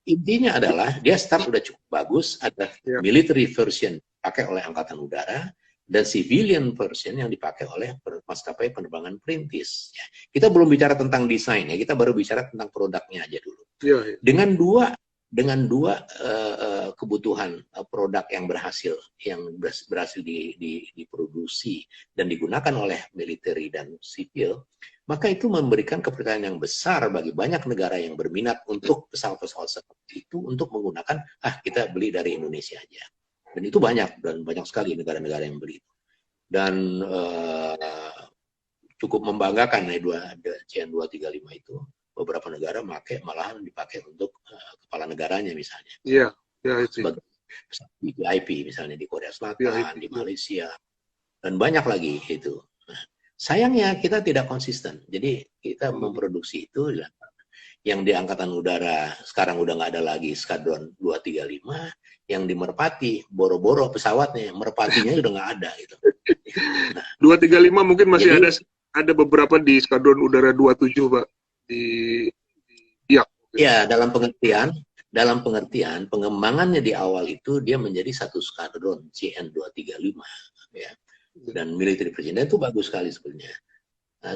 Intinya adalah dia start udah cukup bagus, ada military version dipakai oleh Angkatan Udara dan civilian version yang dipakai oleh maskapai penerbangan perintis. Ya. Kita belum bicara tentang desain ya, kita baru bicara tentang produknya aja dulu. Dengan dua kebutuhan produk yang berhasil diproduksi dan digunakan oleh military dan sipil, maka itu memberikan kepercayaan yang besar bagi banyak negara yang berminat untuk pesawat-pesawat seperti itu untuk menggunakan, kita beli dari Indonesia aja. Dan itu banyak, dan banyak sekali negara-negara yang beli itu. Dan cukup membanggakan CN235 itu. Beberapa negara malahan dipakai untuk kepala negaranya misalnya. Iya, itu. Sebagai VIP misalnya di Korea Selatan, di Malaysia, dan banyak lagi itu. Nah, sayangnya kita tidak konsisten. Jadi kita memproduksi itu yang di Angkatan Udara sekarang udah nggak ada lagi Skadron 235, yang di Merpati boro-boro pesawatnya, Merpatinya udah nggak ada gitu. Nah, 235 mungkin masih ada beberapa di Skadron Udara 27, Pak. Ya, dalam pengertian pengembangannya di awal itu dia menjadi satu skadron CN235 ya. Dan military version itu bagus sekali sebenarnya.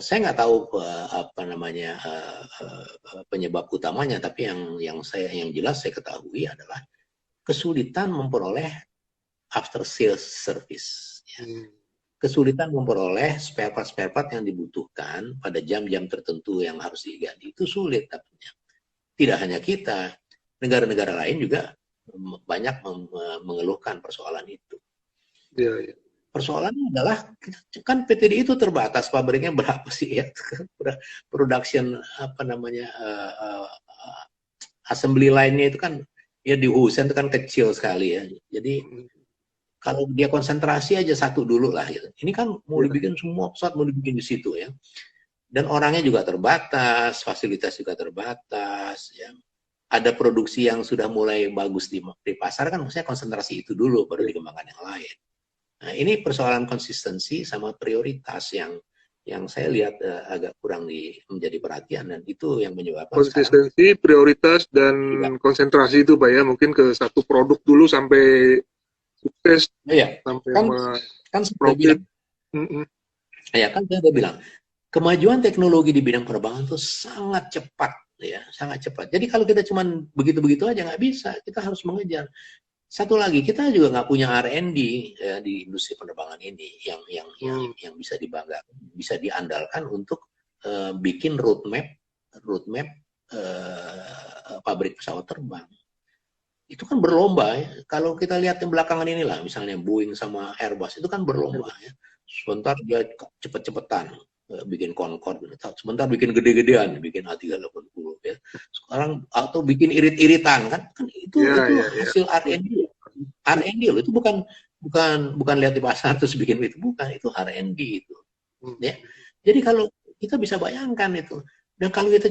Saya nggak tahu penyebab utamanya, tapi yang jelas saya ketahui adalah kesulitan memperoleh after sales service ya. Kesulitan memperoleh spare part yang dibutuhkan pada jam-jam tertentu yang harus diganti itu sulit katanya. Tidak hanya kita, negara-negara lain juga banyak mengeluhkan persoalan itu. Ya. Persoalannya adalah kan PTDI itu terbatas, pabriknya berapa sih ya? Production assembly line-nya itu kan ya di Husen itu kan kecil sekali ya. Jadi kalau dia konsentrasi aja satu dulu lah gitu. Ini kan mau dibikin semua pesawat mau dibikin di situ ya. Dan orangnya juga terbatas, fasilitas juga terbatas ya. Ada produksi yang sudah mulai bagus di pasar kan, maksudnya konsentrasi itu dulu baru dikembangkan yang lain. Nah, ini persoalan konsistensi sama prioritas yang yang saya lihat agak kurang menjadi perhatian, dan itu yang menyebabkan konsistensi, prioritas, dan konsentrasi itu Pak ya, mungkin ke satu produk dulu sampai sukses, sampai kan saya bilang, kan saya udah bilang, kemajuan teknologi di bidang penerbangan itu sangat cepat, ya, sangat cepat. Jadi kalau kita cuma begitu-begitu aja nggak bisa, kita harus mengejar. Satu lagi, kita juga nggak punya R&D ya, di industri penerbangan ini yang bisa dibanggakan, bisa diandalkan untuk bikin roadmap pabrik pesawat terbang. Itu kan berlomba ya. Kalau kita lihat yang belakangan inilah, misalnya Boeing sama Airbus, itu kan berlomba ya. Sebentar dia cepet-cepetan bikin Concorde, sebentar bikin gede-gedean, bikin A380 ya. Sekarang atau bikin irit-iritan kan itu hasil R&D. R&D loh, itu bukan lihat di pasar terus bikin itu, bukan, itu R&D itu. Ya. Jadi kalau kita bisa bayangkan itu, dan kalau kita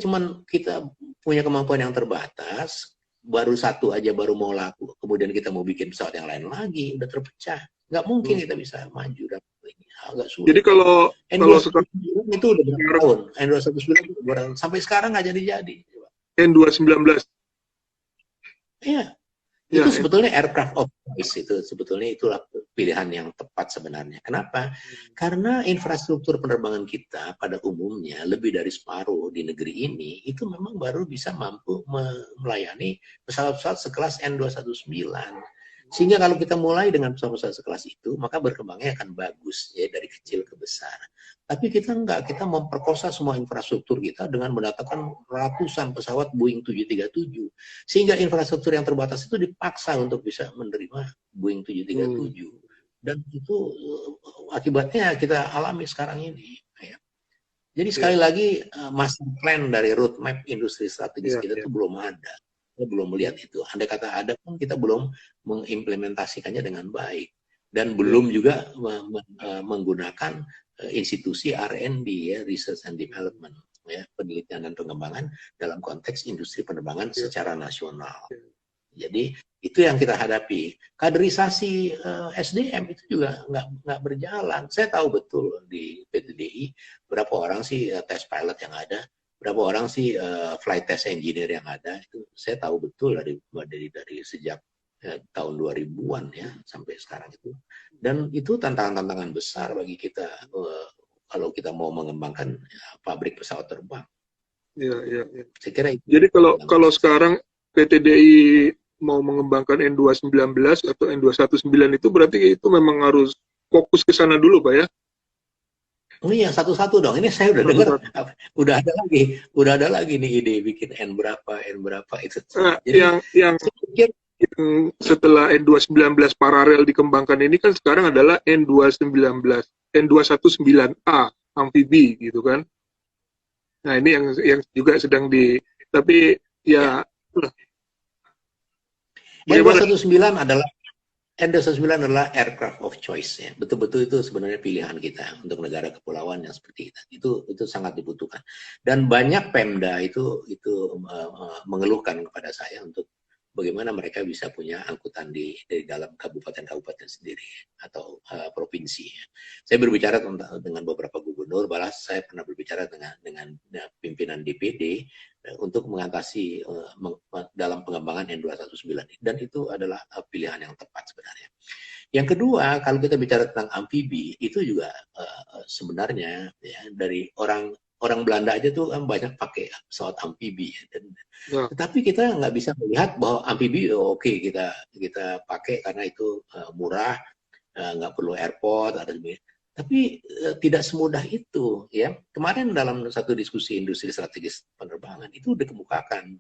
punya kemampuan yang terbatas, baru satu aja baru mau laku, kemudian kita mau bikin pesawat yang lain lagi, udah terpecah, nggak mungkin kita bisa maju dan ini agak sulit. Jadi kalau N219 itu udah berapa tahun? N219 sampai sekarang nggak jadi. N219. Iya. Itu sebetulnya aircraft of choice, itu sebetulnya itulah pilihan yang tepat sebenarnya. Kenapa? Karena infrastruktur penerbangan kita pada umumnya lebih dari separuh di negeri ini itu memang baru bisa mampu melayani pesawat-pesawat sekelas N219. Sehingga kalau kita mulai dengan pesawat-pesawat sekelas itu, maka berkembangnya akan bagus ya, dari kecil ke besar. Tapi kita enggak, kita memperkosa semua infrastruktur kita dengan mendatangkan ratusan pesawat Boeing 737. Sehingga infrastruktur yang terbatas itu dipaksa untuk bisa menerima Boeing 737. Dan itu akibatnya kita alami sekarang ini. Ya. Jadi sekali lagi, master plan dari roadmap industri strategis kita itu belum ada. Kita belum melihat itu. Andai kata ada pun kita belum mengimplementasikannya dengan baik. Dan belum juga menggunakan institusi R&D ya, research and development ya, penelitian dan pengembangan dalam konteks industri penerbangan secara nasional. Jadi itu yang kita hadapi. Kaderisasi SDM itu juga nggak berjalan. Saya tahu betul di PTDI berapa orang sih test pilot yang ada, berapa orang sih flight test engineer yang ada. Itu saya tahu betul dari sejak tahun 2000-an ya sampai sekarang itu. Dan itu tantangan-tantangan besar bagi kita kalau kita mau mengembangkan pabrik pesawat terbang. Iya. Saya kira itu. Jadi kalau sekarang PTDI mau mengembangkan N219 atau N219 itu berarti itu memang harus fokus ke sana dulu, Pak ya? Oh iya, satu-satu dong. Ini saya udah dengar, udah ada lagi nih ide bikin N berapa itu. Jadi yang setelah N219 paralel dikembangkan ini kan sekarang adalah N219A amfibi gitu kan. Nah, ini yang juga sedang tapi ya. N219 adalah aircraft of choice ya. Betul-betul itu sebenarnya pilihan kita untuk negara kepulauan yang seperti itu. Itu sangat dibutuhkan. Dan banyak Pemda itu mengeluhkan kepada saya untuk bagaimana mereka bisa punya angkutan di dalam kabupaten-kabupaten sendiri atau provinsi. Saya berbicara dengan beberapa gubernur, bahkan saya pernah berbicara dengan pimpinan DPD untuk mengatasi dalam pengembangan N219, dan itu adalah pilihan yang tepat sebenarnya. Yang kedua, kalau kita bicara tentang amfibi, itu juga sebenarnya ya, dari orang Belanda aja tuh kan banyak pakai pesawat amfibi. Tetapi kita nggak bisa melihat bahwa amfibi oke, kita pakai karena itu murah, nggak perlu airport, ada sebagainya. Tapi tidak semudah itu ya. Kemarin dalam satu diskusi industri strategis penerbangan itu dikemukakan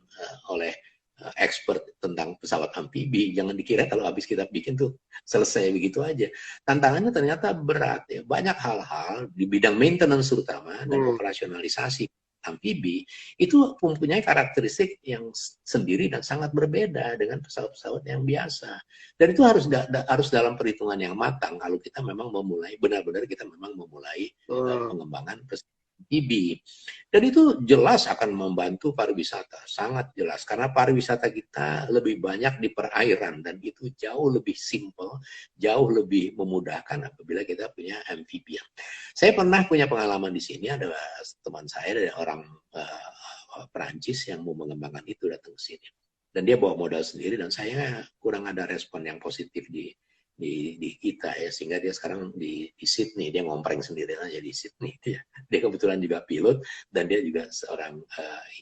oleh expert tentang pesawat amfibi. Jangan dikira kalau habis kita bikin tuh selesai begitu aja. Tantangannya ternyata berat ya. Banyak hal-hal di bidang maintenance terutama dan operasionalisasi amfibi itu mempunyai karakteristik yang sendiri dan sangat berbeda dengan pesawat-pesawat yang biasa. Dan itu harus dalam perhitungan yang matang kalau kita memang memulai benar-benar kita memang memulai pengembangan pesawat amfibi. Dan itu jelas akan membantu pariwisata, sangat jelas. Karena pariwisata kita lebih banyak di perairan dan itu jauh lebih simple, jauh lebih memudahkan apabila kita punya amphibian. Saya pernah punya pengalaman di sini, ada teman saya dari orang Perancis yang mau mengembangkan itu datang ke sini. Dan dia bawa modal sendiri dan saya kurang ada respon yang positif di kita ya, sehingga dia sekarang di Sydney, dia ngompreng sendiri aja di Sydney. Dia kebetulan juga pilot dan dia juga seorang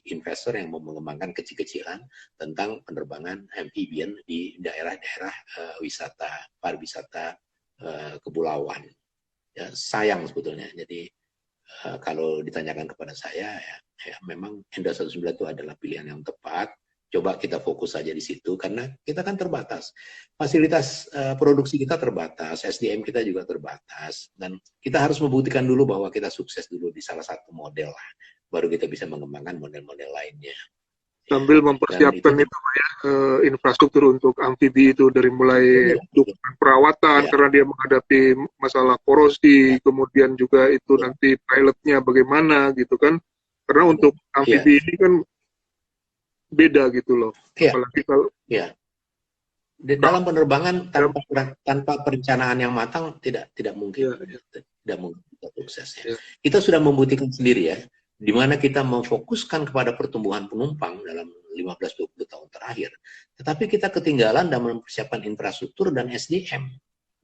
investor yang mau mengembangkan kecil-kecilan tentang penerbangan amphibian di daerah-daerah pariwisata kepulauan. Ya, sayang sebetulnya. Jadi kalau ditanyakan kepada saya ya memang Enda 109 itu adalah pilihan yang tepat. Coba kita fokus saja di situ karena kita kan terbatas. Fasilitas produksi kita terbatas, SDM kita juga terbatas dan kita harus membuktikan dulu bahwa kita sukses dulu di salah satu model lah. Baru kita bisa mengembangkan model-model lainnya. Sambil mempersiapkan itu Pak ya, infrastruktur untuk amfibi itu dari mulai perawatan karena dia menghadapi masalah korosi, kemudian juga itu nanti pilotnya bagaimana gitu kan. Karena untuk amfibi ini kan beda gitu loh. Apalagi kalau dalam penerbangan tanpa perencanaan yang matang tidak mungkin tidak mungkin kita sukses ya. Kita sudah membuktikan sendiri ya, di mana kita memfokuskan kepada pertumbuhan penumpang dalam 15-20 tahun terakhir. Tetapi kita ketinggalan dalam mempersiapkan infrastruktur dan SDM.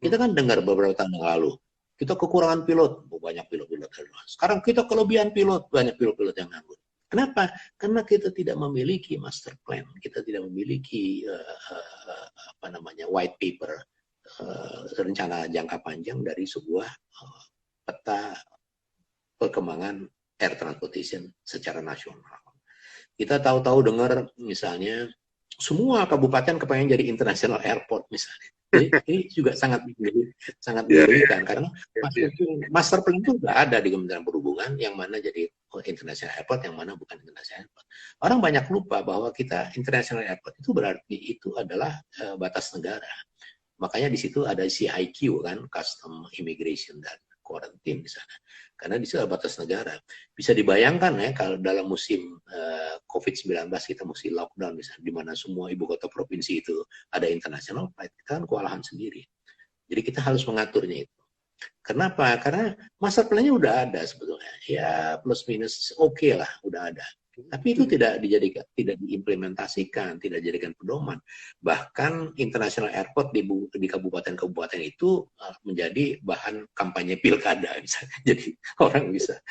Kita kan dengar beberapa tahun yang lalu, kita kekurangan pilot, banyak pilot-pilot. Sekarang kita kelebihan pilot, banyak pilot-pilot yang nganggur. Kenapa? Karena kita tidak memiliki master plan, kita tidak memiliki white paper, rencana jangka panjang dari sebuah peta perkembangan air transportation secara nasional. Kita tahu-tahu dengar misalnya semua kabupaten kepengen jadi international airport misalnya. Ini juga sangat menyedihkan karena master plan itu nggak ada di Kementerian Perhubungan yang mana jadi international airport, yang mana bukan international airport. Orang banyak lupa bahwa kita international airport itu berarti itu adalah batas negara. Makanya di situ ada CIQ kan, Custom Immigration dan Quarantine di sana. Karena di situ ada batas negara. Bisa dibayangkan ya kalau dalam musim COVID-19 kita mesti lockdown misalnya, di mana semua ibu kota provinsi itu ada international flight, kita kan kewalahan sendiri. Jadi kita harus mengaturnya itu. Kenapa? Karena master plan-nya udah ada sebetulnya. Ya plus minus oke lah, udah ada. Tapi itu tidak diimplementasikan, tidak dijadikan pedoman. Bahkan international airport di kabupaten-kabupaten itu menjadi bahan kampanye pilkada misalnya. Jadi orang bisa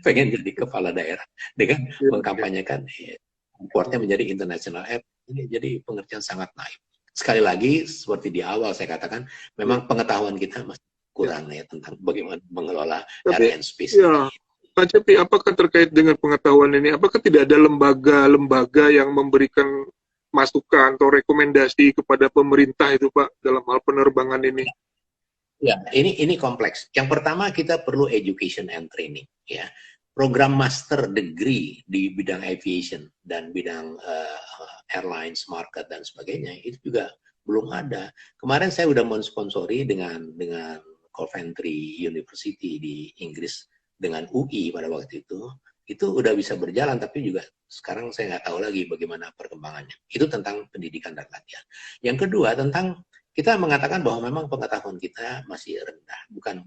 pengen jadi kepala daerah dengan mengkampanyekan airportnya menjadi international airport. Ini jadi pengertian sangat naif. Sekali lagi seperti di awal saya katakan, memang pengetahuan kita masih kurang ya tentang bagaimana mengelola air and space. Pak Cepi, apakah terkait dengan pengetahuan ini, apakah tidak ada lembaga-lembaga yang memberikan masukan atau rekomendasi kepada pemerintah itu Pak dalam hal penerbangan ini? Ya, ini kompleks. Yang pertama kita perlu education and training ya. Program master degree di bidang aviation dan bidang airlines, market dan sebagainya itu juga belum ada. Kemarin saya sudah mensponsori dengan Coventry University di Inggris dengan UI pada waktu itu udah bisa berjalan, tapi juga sekarang saya nggak tahu lagi bagaimana perkembangannya. Itu tentang pendidikan dan latihan. Yang kedua tentang kita mengatakan bahwa memang pengetahuan kita masih rendah, bukan.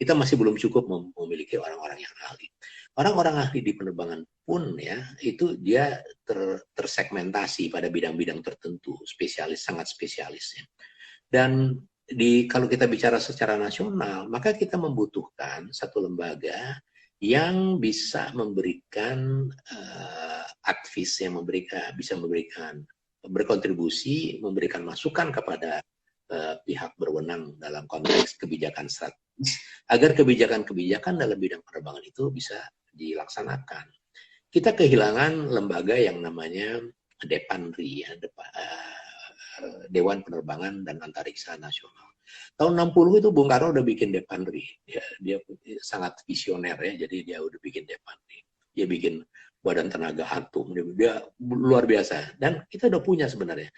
Kita masih belum cukup memiliki orang-orang yang ahli. Orang-orang ahli di penerbangan pun ya itu dia tersegmentasi pada bidang-bidang tertentu, spesialis, sangat spesialis ya. Dan kalau kita bicara secara nasional, maka kita membutuhkan satu lembaga yang bisa memberikan advice, yang bisa memberikan berkontribusi, memberikan masukan kepada pihak berwenang dalam konteks kebijakan strategis, agar kebijakan-kebijakan dalam bidang penerbangan itu bisa dilaksanakan. Kita kehilangan lembaga yang namanya DEPANRI, ya, Dewan Penerbangan dan Antariksa Nasional. Tahun 60 itu Bung Karno udah bikin DEPANRI. Ya, dia sangat visioner ya, jadi dia udah bikin DEPANRI. Dia bikin Badan Tenaga Atom. Dia luar biasa. Dan kita udah punya sebenarnya.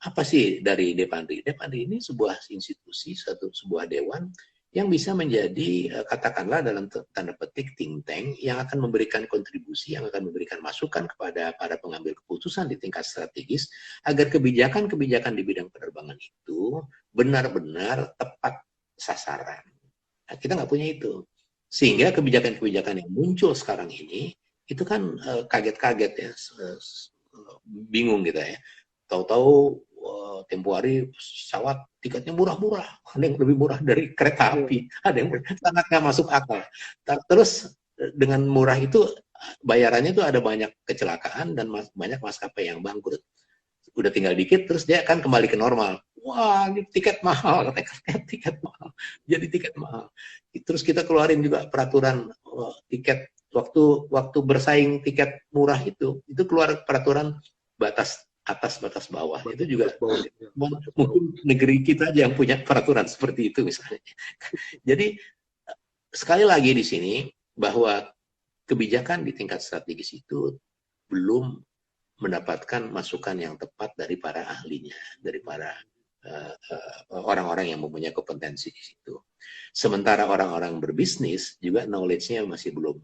Apa sih dari DEPANRI? DEPANRI ini sebuah institusi, sebuah dewan yang bisa menjadi katakanlah dalam tanda petik think tank yang akan memberikan kontribusi, yang akan memberikan masukan kepada para pengambil keputusan di tingkat strategis agar kebijakan-kebijakan di bidang penerbangan itu benar-benar tepat sasaran. Nah, kita nggak punya itu. Sehingga kebijakan-kebijakan yang muncul sekarang ini itu kan kaget-kaget ya, bingung gitu ya. Tahu-tahu tempo hari pesawat tiketnya murah-murah, ada yang lebih murah dari kereta api, ada yang sangat nggak masuk akal. Terus dengan murah itu bayarannya itu ada banyak kecelakaan dan banyak maskapai yang bangkrut. Udah tinggal dikit terus dia akan kembali ke normal. Wah, ini tiket mahal, katanya tiket mahal, jadi tiket mahal. Terus kita keluarin juga peraturan tiket waktu bersaing tiket murah itu keluar peraturan batas atas batas bawah. Itu juga mungkin negeri kita aja yang punya peraturan seperti itu misalnya. Jadi sekali lagi di sini bahwa kebijakan di tingkat strategis itu belum mendapatkan masukan yang tepat dari para ahlinya, dari para orang-orang yang mempunyai kompetensi di situ. Sementara orang-orang berbisnis juga knowledge-nya masih belum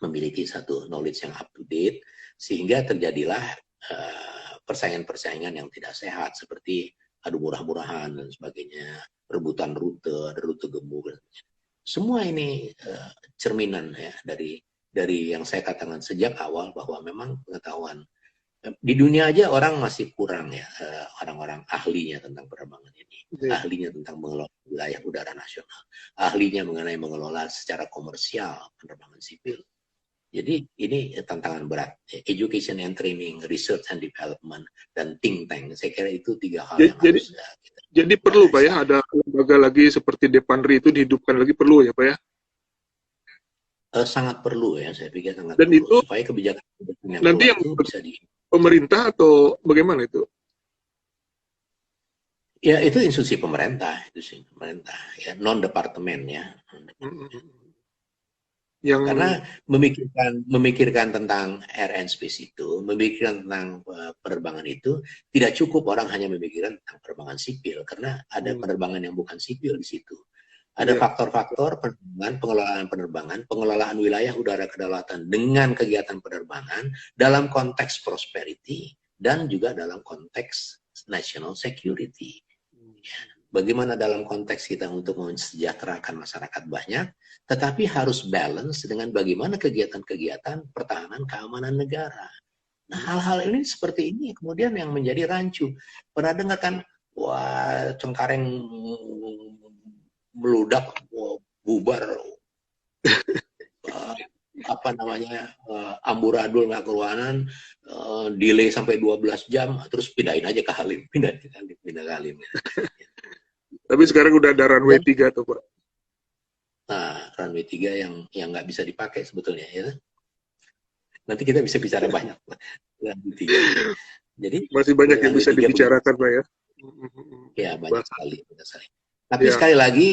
memiliki satu knowledge yang up to date, sehingga terjadilah persaingan-persaingan yang tidak sehat seperti adu murah-murahan dan sebagainya, rebutan rute gemuk. Semua ini cerminan ya dari yang saya katakan sejak awal bahwa memang pengetahuan di dunia aja orang masih kurang ya, orang-orang ahlinya tentang penerbangan ini, ahlinya tentang mengelola wilayah udara nasional, ahlinya mengenai mengelola secara komersial penerbangan sipil. Jadi ini tantangan berat. Education and training, research and development, dan think tank. Saya kira itu tiga hal yang harus kita. Jadi perlu Pak ya, ada lembaga lagi seperti Depanri itu dihidupkan lagi, perlu ya Pak ya? Sangat perlu ya, saya pikir sangat dan perlu. Itu supaya kebijakan yang nanti yang itu bisa pemerintah atau bagaimana itu? Ya itu institusi pemerintah, ya, non departemen ya. Karena memikirkan tentang air and space itu, memikirkan tentang penerbangan itu, tidak cukup orang hanya memikirkan tentang penerbangan sipil, karena ada penerbangan yang bukan sipil di situ. Ada faktor-faktor penerbangan, pengelolaan wilayah udara kedaulatan dengan kegiatan penerbangan dalam konteks prosperity dan juga dalam konteks national security. Bagaimana dalam konteks kita untuk mensejahterakan masyarakat banyak, tetapi harus balance dengan bagaimana kegiatan-kegiatan pertahanan keamanan negara. Nah, hal-hal ini seperti ini kemudian yang menjadi rancu. Pernah dengar kan, wah Cengkareng meludak, bubar, amburadul nggak keruanan, delay sampai 12 jam, terus pindahin aja ke Halim, pindah ke Halim. Tapi sekarang udah ada runway 3 tuh Pak. Nah, runway 3 yang nggak bisa dipakai sebetulnya ya. Nanti kita bisa bicara banyak runway 3. Jadi masih banyak yang bisa dibicarakan Pak ya. Ya banyak sekali. Tapi sekali lagi,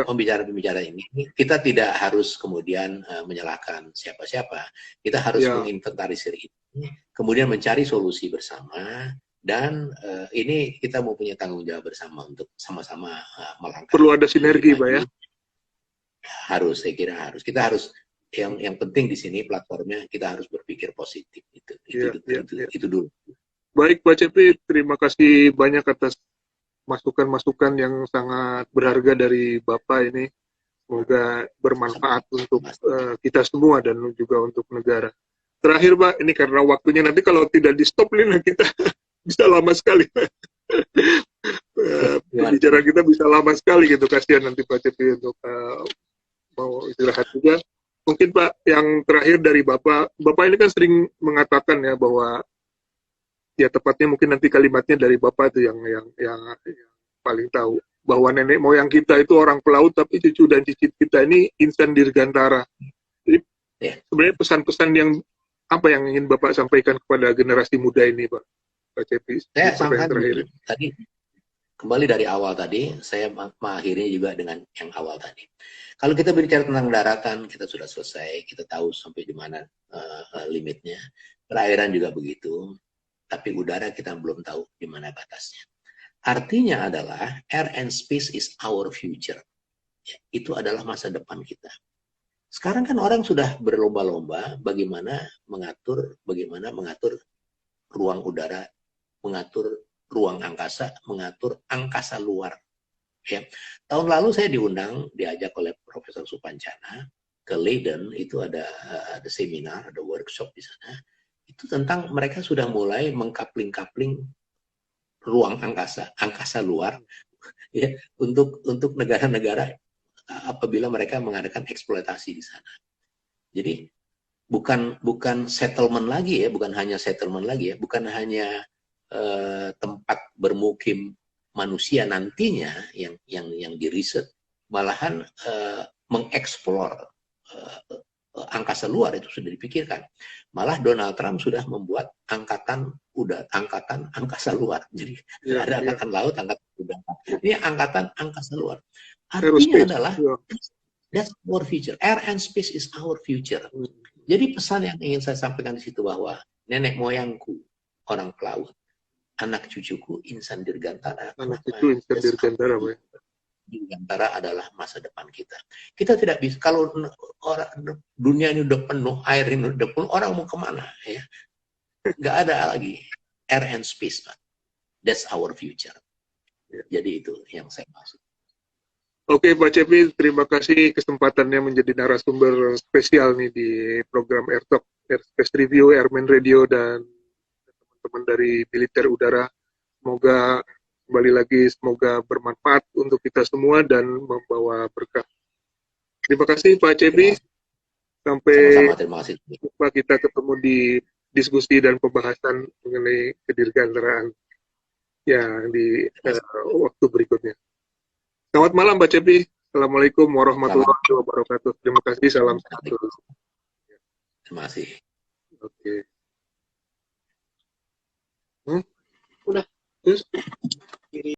pembicara-pembicara ini, kita tidak harus kemudian menyalahkan siapa-siapa. Kita harus menginventarisir ini, kemudian mencari solusi bersama, dan ini kita mau punya tanggung jawab bersama untuk sama-sama melangkah. Perlu ada sinergi, Pak ya? Harus, saya kira harus. Kita harus, yang penting di sini platformnya, kita harus berpikir positif. Itu dulu. Baik, Pak Cepi, terima kasih banyak atas masukan-masukan yang sangat berharga dari Bapak ini. Semoga bermanfaat untuk kita semua dan juga untuk negara. Terakhir Pak, ini karena waktunya nanti kalau tidak di stop ini kita bisa lama sekali. Pembicaraan kita bisa lama sekali gitu, kasihan nanti Pak Cepi untuk mau istirahat juga. Mungkin Pak, yang terakhir dari Bapak ini kan sering mengatakan ya bahwa ya tepatnya mungkin nanti kalimatnya dari Bapak itu yang paling tahu, bahwa nenek moyang kita itu orang pelaut, tapi cucu dan cicit kita ini insan dirgantara. Jadi sebenarnya pesan-pesan yang apa yang ingin Bapak sampaikan kepada generasi muda ini, Pak Cepi? Saya sampaikan tadi, kembali dari awal tadi, saya mengakhiri juga dengan yang awal tadi. Kalau kita bicara tentang daratan, kita sudah selesai, kita tahu sampai di mana limitnya. Perairan juga begitu. Tapi udara kita belum tahu di mana batasnya. Artinya adalah air and space is our future. itu adalah masa depan kita. Sekarang kan orang sudah berlomba-lomba bagaimana mengatur ruang udara, mengatur ruang angkasa, mengatur angkasa luar. Ya. Tahun lalu saya diajak oleh Profesor Supancana ke Leiden, itu ada seminar, ada workshop di sana. Itu tentang mereka sudah mulai mengkapling-kapling ruang angkasa luar, ya, untuk negara-negara apabila mereka mengadakan eksploitasi di sana. Jadi bukan settlement lagi ya, bukan hanya settlement lagi ya, bukan hanya tempat bermukim manusia nantinya yang diriset, malahan mengeksplor angkasa luar itu sudah dipikirkan. Malah Donald Trump sudah membuat angkatan angkasa luar. Jadi ada angkatan laut, angkatan udara. Ini angkatan angkasa luar. Artinya adalah that's our future. Air and space is our future. Jadi pesan yang ingin saya sampaikan di situ bahwa nenek moyangku orang pelaut, anak cucuku insan dirgantara. Anak cucu insan dirgantara, Pak. Dirgantara adalah masa depan kita. Kita tidak bisa, kalau dunia ini udah penuh, air ini udah penuh, orang mau kemana? Ya? Nggak ada lagi air and space, Pak. That's our future. Jadi itu yang saya maksud. Oke, Pak Cepi, terima kasih kesempatannya menjadi narasumber spesial nih di program Air Talk, Airspace Review, Airman Radio, dan teman-teman dari militer udara. Semoga kembali lagi, semoga bermanfaat untuk kita semua dan membawa berkah. Terima kasih Pak Cepi. Sampai jumpa, kita ketemu di diskusi dan pembahasan mengenai kedirgantaraan yang di waktu berikutnya. Selamat malam Pak Cepi. Assalamualaikum warahmatullahi wabarakatuh. Terima kasih, salam sehat. Terima kasih. Oke. Udah. Terus?